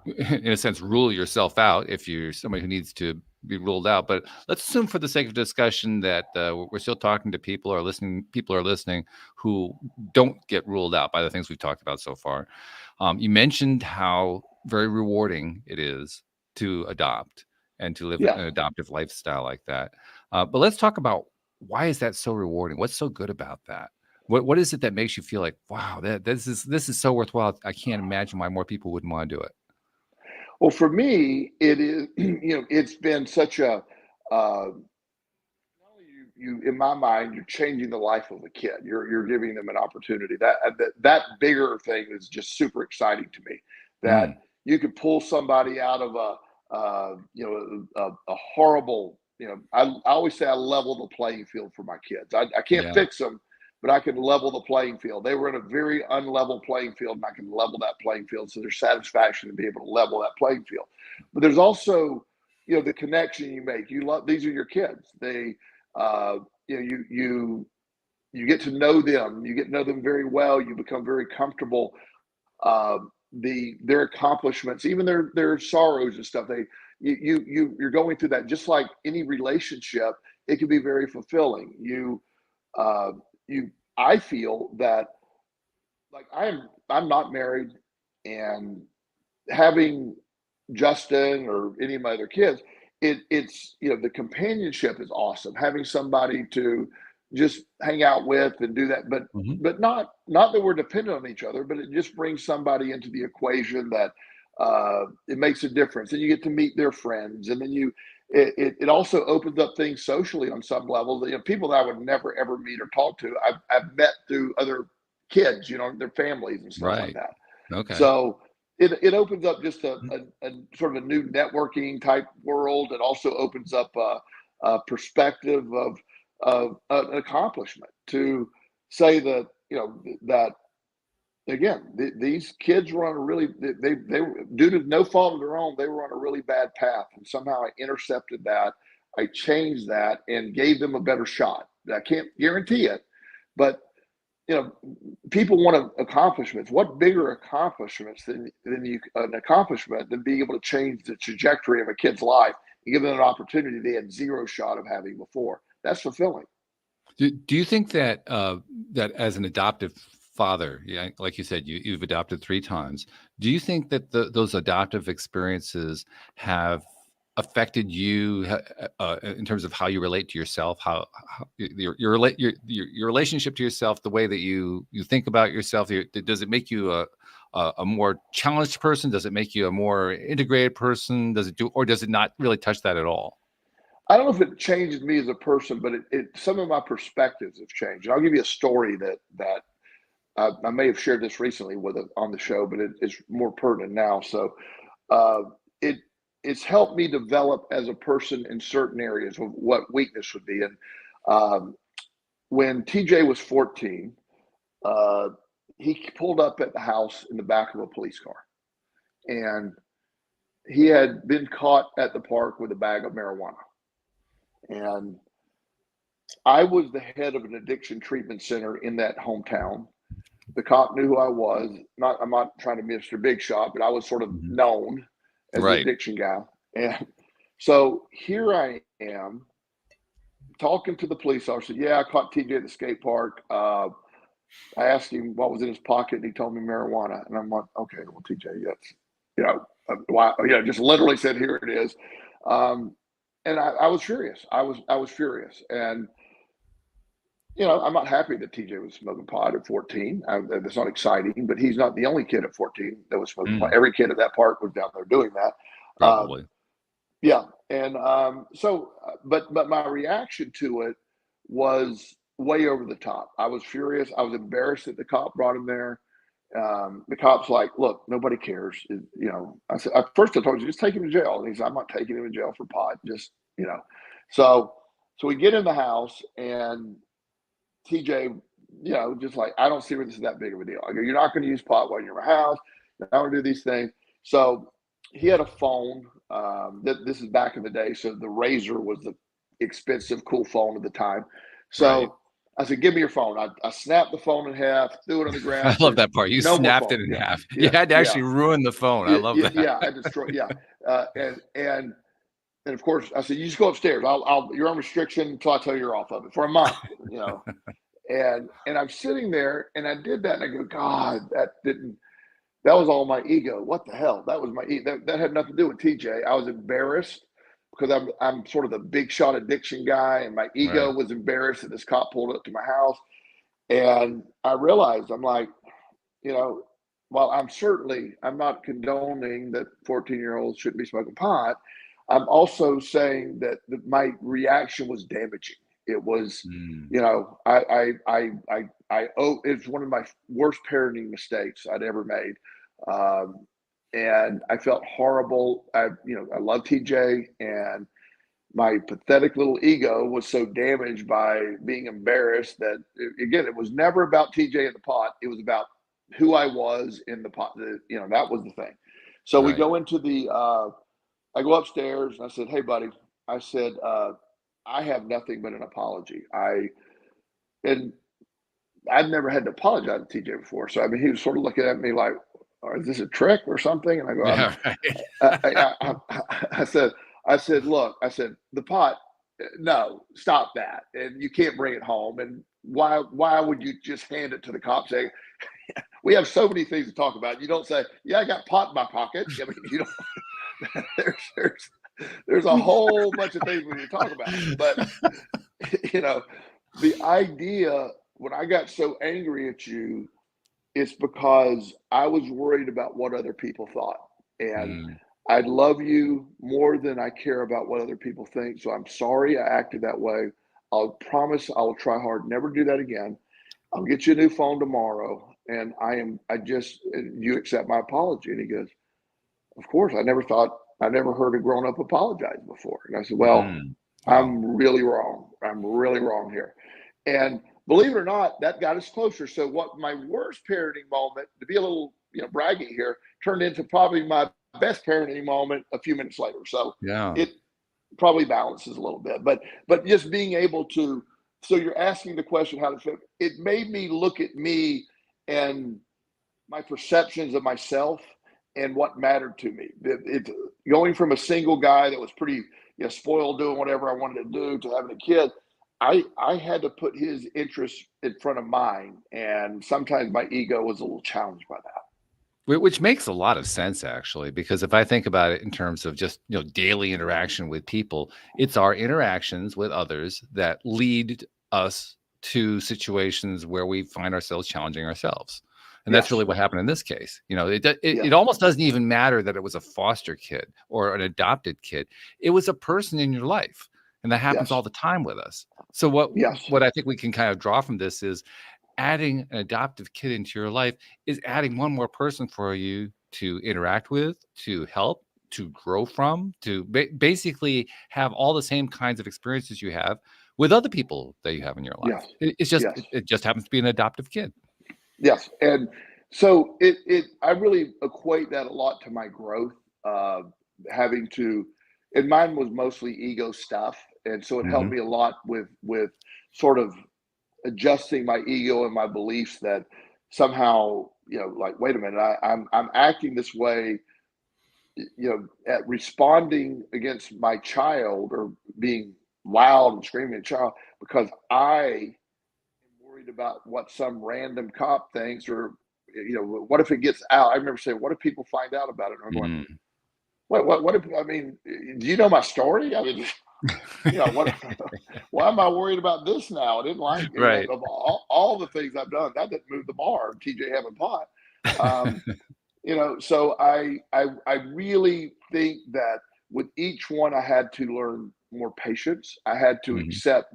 in a sense, rule yourself out if you're somebody who needs to be ruled out. But let's assume, for the sake of discussion, that we're still talking to people are listening who don't get ruled out by the things we've talked about so far. You mentioned how very rewarding it is to adopt and to live an adoptive lifestyle like that. But let's talk about, why is that so rewarding? What's so good about that? What is it that makes you feel like, wow, this is so worthwhile? I can't imagine why more people wouldn't want to do it. Well, for me, it is, it's been such a, in my mind, you're changing the life of a kid. You're giving them an opportunity. That bigger thing is just super exciting to me, that you could pull somebody out of a horrible, I always say I level the playing field for my kids. I can't fix them, but I can level the playing field. They were in a very unlevel playing field, and I can level that playing field. So there's satisfaction to be able to level that playing field. But there's also, the connection you make. These are your kids. They, you get to know them. You get to know them very well. You become very comfortable. Their accomplishments, even their sorrows and stuff. You're going through that. Just like any relationship, it can be very fulfilling. I feel that, like, I'm not married, and having Justin or any of my other kids, it's the companionship is awesome. Having somebody to just hang out with and do that, but not that we're dependent on each other, but it just brings somebody into the equation that it makes a difference, and you get to meet their friends, and then it also opens up things socially on some level. People that I would never ever meet or talk to, I've met through other kids, their families and stuff like that. Okay. So it opens up just a sort of a new networking type world. It also opens up a perspective of an accomplishment, to say that, that, again, these kids were on a really, they were, due to no fault of their own, they were on a really bad path, and somehow I intercepted that. I changed that and gave them a better shot. I can't guarantee it, but people want accomplishments. What bigger accomplishments than an accomplishment than being able to change the trajectory of a kid's life and give them an opportunity they had zero shot of having before? That's fulfilling. Do you think that that as an adoptive father, like you said, you've adopted 3 times, do you think that those adoptive experiences have affected you in terms of how you relate to yourself, how your relationship to yourself, the way that you think about yourself? Does it make you a more challenged person? Does it make you a more integrated person? Or does it not really touch that at all? I don't know if it changes me as a person, but some of my perspectives have changed. And I'll give you a story that I may have shared this recently on the show, but it's more pertinent now. So it's helped me develop as a person in certain areas of what weakness would be. And when TJ was 14, he pulled up at the house in the back of a police car, and he had been caught at the park with a bag of marijuana. And I was the head of an addiction treatment center in that hometown. The cop knew who I was. I'm not trying to be Mr. Big Shot, but I was sort of known as the addiction guy. And so here I am talking to the police officer. Yeah, I caught TJ at the skate park. I asked him what was in his pocket, and he told me marijuana. And I'm like, okay, well, TJ, that's, just literally said, here it is. and I was furious. I was furious, and I'm not happy that TJ was smoking pot at 14. That's not exciting, but he's not the only kid at 14 that was smoking pot. Every kid at that park was down there doing that. Probably. Yeah, and but my reaction to it was way over the top. I was furious. I was embarrassed that the cop brought him there. The cop's like, "Look, nobody cares." I said, at first I told you, just take him to jail. And he said, "I'm not taking him to jail for pot. Just, So we get in the house, and TJ, just like, I don't see where this is that big of a deal. I go, "You're not going to use pot while you're in my house. You're not going to do these things." So he had a phone. This is back in the day, so the Razor was the expensive, cool phone at the time. So Right. I said, "Give me your phone." I snapped the phone in half, threw it on the ground. I love that part. You No more snapped phone. it in Yeah, half. You yeah, had to actually yeah. ruin the phone. I love that. Yeah, I destroyed. Yeah, and of course I said, "You just go upstairs. You're on restriction until I tell you you're off of it for a month." And I'm sitting there, and I did that, and I go, "God, that was all my ego. What the hell? That was my that had nothing to do with TJ. I was embarrassed because I'm sort of the big shot addiction guy, and my ego Right. was embarrassed that this cop pulled up to my house. And I realized, I'm like, while I'm not condoning that 14-year-olds shouldn't be smoking pot, I'm also saying that my reaction was damaging. It was, it's one of my worst parenting mistakes I'd ever made. And I felt horrible. I love TJ, and my pathetic little ego was so damaged by being embarrassed that, again, it was never about TJ in the pot. It was about who I was in the pot. That was the thing. So we go into I go upstairs, and I said, "Hey, buddy," I said, "I have nothing but an apology." And I've never had to apologize to TJ before. So, I mean, he was sort of looking at me like, "Is this a trick or something?" And I go, Yeah, I said, "Look," I said, "the pot, no, stop that. And you can't bring it home. And why would you just hand it to the cop saying, we have so many things to talk about. You don't say, yeah, I got pot in my pocket." I mean, there's a whole bunch of things we need to talk about. But, the idea, when I got so angry at you, it's because I was worried about what other people thought. And I love you more than I care about what other people think. So I'm sorry I acted that way. I'll promise I'll try hard never to do that again. I'll get you a new phone tomorrow. And you accept my apology. And he goes, "Of course, I never heard a grown up apologize before." And I said, "Well, I'm really wrong. I'm really wrong here." And believe it or not, that got us closer. So what my worst parenting moment, to be a little, braggy here, turned into probably my best parenting moment a few minutes later. So yeah. it probably balances a little bit, but just being able to, so you're asking the question, how to fit, it made me look at me and my perceptions of myself and what mattered to me. It going from a single guy that was pretty spoiled, doing whatever I wanted to do, to having a kid. I had to put his interests in front of mine, and sometimes my ego was a little challenged by that. Which makes a lot of sense, actually, because if I think about it in terms of just daily interaction with people, it's our interactions with others that lead us to situations where we find ourselves challenging ourselves. And that's really what happened in this case. It almost doesn't even matter that it was a foster kid or an adopted kid. It was a person in your life. And that happens all the time with us. So what I think we can kind of draw from this is adding an adoptive kid into your life is adding one more person for you to interact with, to help, to grow from, to basically have all the same kinds of experiences you have with other people that you have in your life. It just happens to be an adoptive kid. Yes. And so I really equate that a lot to my growth, having to, and mine was mostly ego stuff. And so it helped me a lot with sort of adjusting my ego and my beliefs that somehow, like, wait a minute, I'm acting this way, at responding against my child, or being loud and screaming at a child, because I worried about what some random cop thinks, or what if it gets out? I remember saying, what if people find out about it? And I'm going, what if, I mean, do you know my story? I mean, What, why am I worried about this now? I didn't like, Right. of all the things I've done, that didn't move the bar, TJ having pot. Um, so I really think that with each one, I had to learn more patience. I had to Hmm. accept,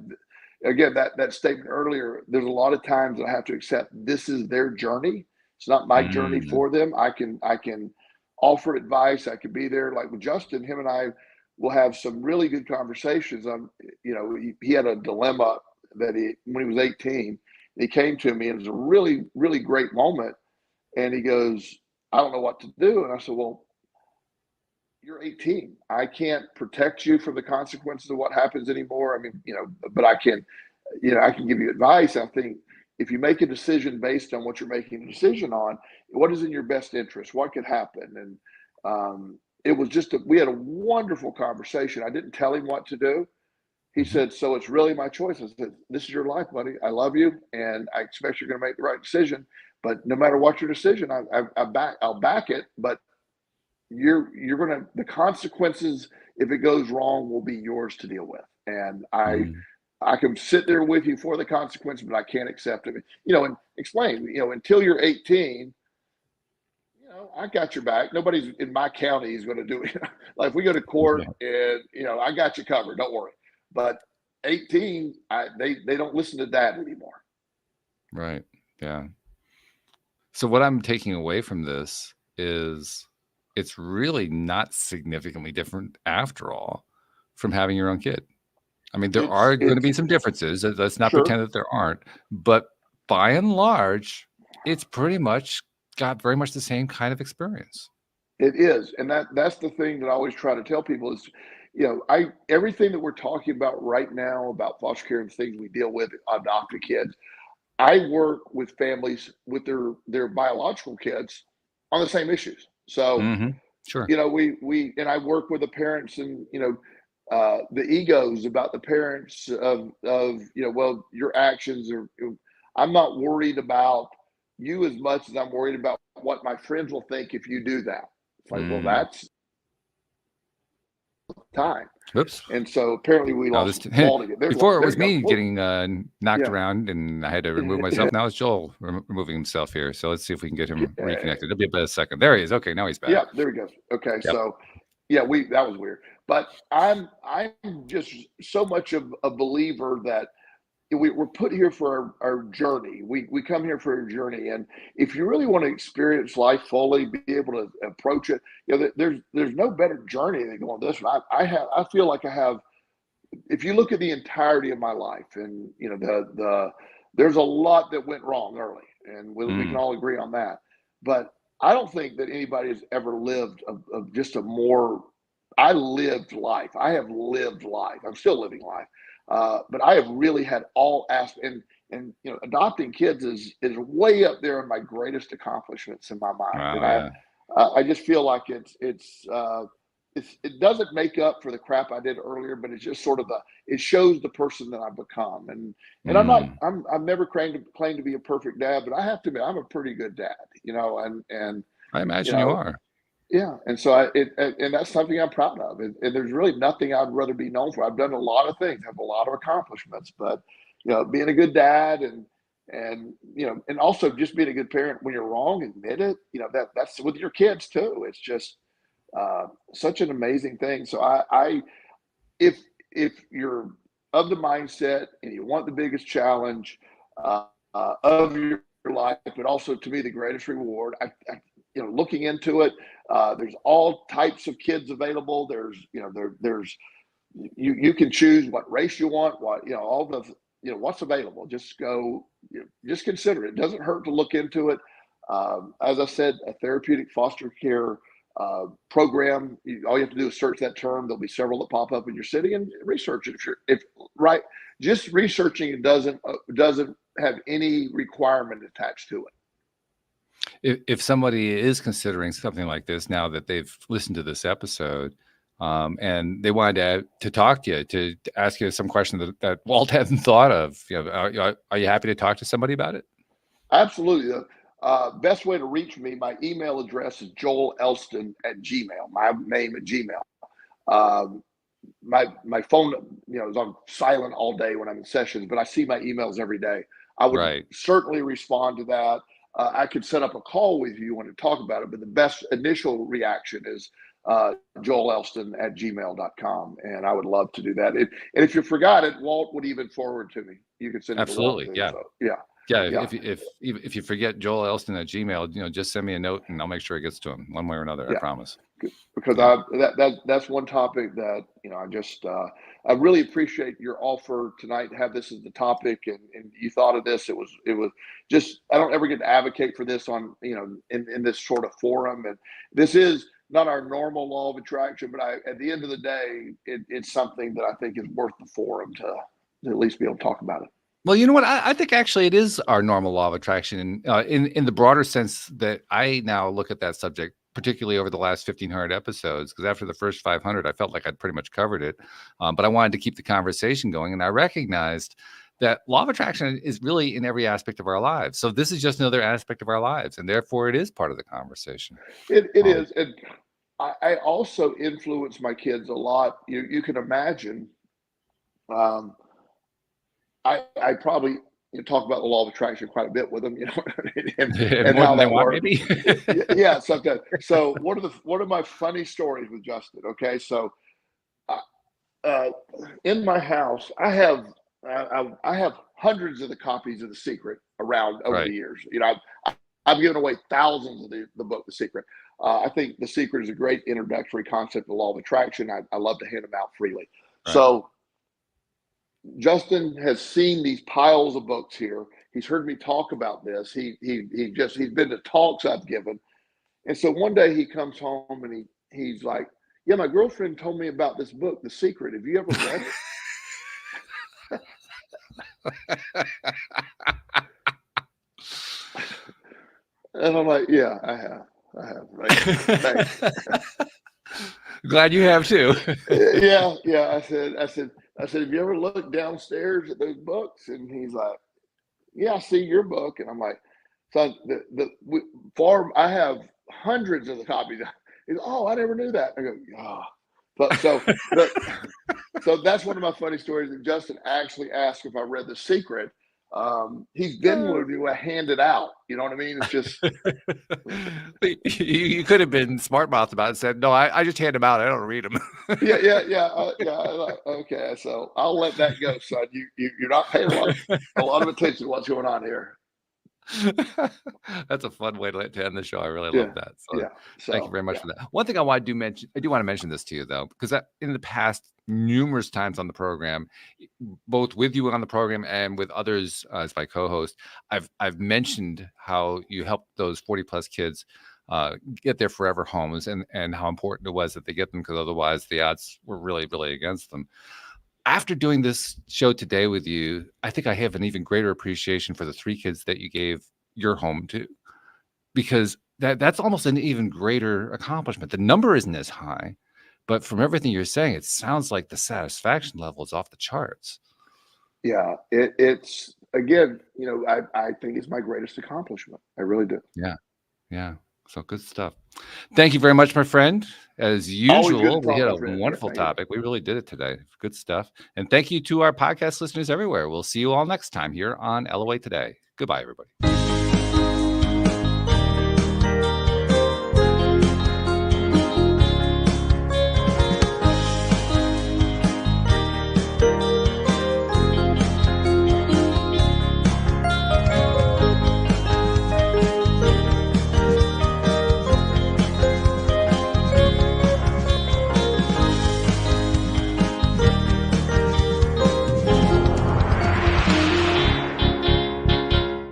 again, that statement earlier. There's a lot of times that I have to accept this is their journey. It's not my journey Mm. for them. I can offer advice. I can be there. Like with Justin, him and I will have some really good conversations. He had a dilemma that when he was 18, he came to me, and it was a really, really great moment. And he goes, I don't know what to do. And I said, well, you're 18. I can't protect you from the consequences of what happens anymore. I mean, but I can give you advice. I think if you make a decision based on what you're making a decision on, what is in your best interest? What could happen? And it was we had a wonderful conversation. I didn't tell him what to do. He Hmm. said, so it's really my choice. I said, this is your life, buddy. I love you, and I expect you're going to make the right decision. But no matter what your decision, I'll back it. But the consequences, if it goes wrong, will be yours to deal with. And Mm. I can sit there with you for the consequence, but I can't accept it. And explain, until you're 18, I got your back. Nobody's in my county is going to do it. Like if we go to court Yeah. and, I got you covered. Don't worry. But 18, they don't listen to that anymore. Right. Yeah. So what I'm taking away from this is it's really not significantly different after all from having your own kid. I mean, there are going to It's be some differences. Let's not sure pretend that there aren't. But by and large, it's pretty much got very much the same kind of experience. it is. And that's the thing that I always try to tell people is, everything that we're talking about right now about foster care and things we deal with adopted kids, I work with families with their biological kids on the same issues. So, Hmm. Sure. we and I work with the parents and the egos about the parents of well, your actions are. I'm not worried about you as much as I'm worried about what my friends will think if you do that. It's like, well, Mm. that's time. Oops. And so apparently we Now lost Walt again. There's Walt. before it There was you go. me Whoop. getting knocked Yeah. around and I had to remove myself. Now it's Joel removing himself here. So let's see if we can get him reconnected. It'll be about a second. There he is. Okay, now he's back. Yeah, there he goes. Okay, Yep. so yeah, that was weird. But I'm just so much of a believer that we're put here for our journey. We come here for a journey, and if you really want to experience life fully, be able to approach it, there's no better journey than going this one. I feel like I have. If you look at the entirety of my life, and there's a lot that went wrong early, and we can all agree on that. But I don't think that anybody has ever lived of just a more. I lived life. I have lived life. I'm still living life, but I have really had all aspects. And adopting kids is way up there in my greatest accomplishments in my mind. Wow. And Yeah. I just feel like it doesn't make up for the crap I did earlier, but it's just sort of it shows the person that I've become. And I've never claimed to be a perfect dad, but I have to admit I'm a pretty good dad, and I you imagine you know, are. yeah. And so and that's something I'm proud of. And there's really nothing I'd rather be known for. I've done a lot of things, have a lot of accomplishments, but being a good dad and also just being a good parent when you're wrong, admit it. That's with your kids too. It's just such an amazing thing. So if you're of the mindset and you want the biggest challenge of your life, but also to me the greatest reward, looking into it, there's all types of kids available. There's you can choose what race you want, all the what's available. Just go, just consider it. It doesn't hurt to look into it. As I said, a therapeutic foster care program. All you have to do is search that term. There'll be several that pop up in your city and research it. If right, just researching it doesn't have any requirement attached to If somebody is considering something like this now that they've listened to this episode, and they wanted to talk to you, to ask you some question that Walt hadn't thought of, are you happy to talk to somebody about it? Absolutely. Best way to reach me, my email address is joelelston@gmail. My name at Gmail. my phone, is on silent all day when I'm in sessions, but I see my emails every day. I would Right. certainly respond to that. I could set up a call with you when to talk about it, but the best initial reaction is joelelston@gmail.com, and I would love to do that. And if you forgot it, Walt would even forward to me. You could send it to Walt Absolutely. too. Yeah. So yeah. Yeah. Yeah. If you forget Joel Elston at Gmail, just send me a note and I'll make sure it gets to him one way or another. I promise. Because that's one topic that I really appreciate your offer tonight to have this as the topic, and you thought of this. It was just, I don't ever get to advocate for this on in this sort of forum, and this is not our normal law of attraction, but at the end of the day, it's something that I think is worth the forum to at least be able to talk about it. Well, you know what? I think actually it is our normal law of attraction, in the broader sense that I now look at that subject, particularly over the last 1,500 episodes, because after the first 500, I felt like I'd pretty much covered it. But I wanted to keep the conversation going, and I recognized that law of attraction is really in every aspect of our lives. So this is just another aspect of our lives, and therefore it is part of the conversation. It is, and I also influence my kids a lot. You can imagine. I probably talk about the law of attraction quite a bit with them, and how that works. Maybe. Yeah, sometimes. So one of my funny stories with Justin. Okay, so in my house, I have hundreds of the copies of The Secret around over the years. I've given away thousands of the book, The Secret. I think The Secret is a great introductory concept to the law of attraction. I love to hand them out freely. Right. So Justin has seen these piles of books here. He's heard me talk about this. He's been to talks I've given. And so one day he comes home and he's like, yeah, my girlfriend told me about this book, The Secret. Have you ever read it? And I'm like, yeah, I have. Right? Thanks. Glad you have too. Yeah. I said, have you ever looked downstairs at those books? And he's like, yeah, I see your book. And I'm like, so I have hundreds of the copies. He's, oh, I never knew that. I go, oh. So that's one of my funny stories that Justin actually asked if I read The Secret. He's been with me, I hand it out. You know what I mean? It's just you could have been smart mouth about it and said, no, I just hand them out. I don't read them. Yeah. Okay, so I'll let that go, son. You're not paying a lot of attention to what's going on here. That's a fun way to end the show. I really love that. So thank you very much for that. One thing I do want to mention this to you though, because in the past numerous times on the program, both with you on the program and with others as my co-host, I've mentioned how you helped those 40 plus kids get their forever homes and how important it was that they get them, because otherwise the odds were really, really against them. After doing this show today with you, I think I have an even greater appreciation for the 3 kids that you gave your home to, because that's almost an even greater accomplishment. The number isn't as high, but from everything you're saying, it sounds like the satisfaction level is off the charts. Yeah, it's again, I think it's my greatest accomplishment. I really do. Yeah. So good stuff. Thank you very much, my friend. As usual, we had a wonderful topic. We really did it today. Good stuff. And thank you to our podcast listeners everywhere. We'll see you all next time here on LOA Today. Goodbye, everybody.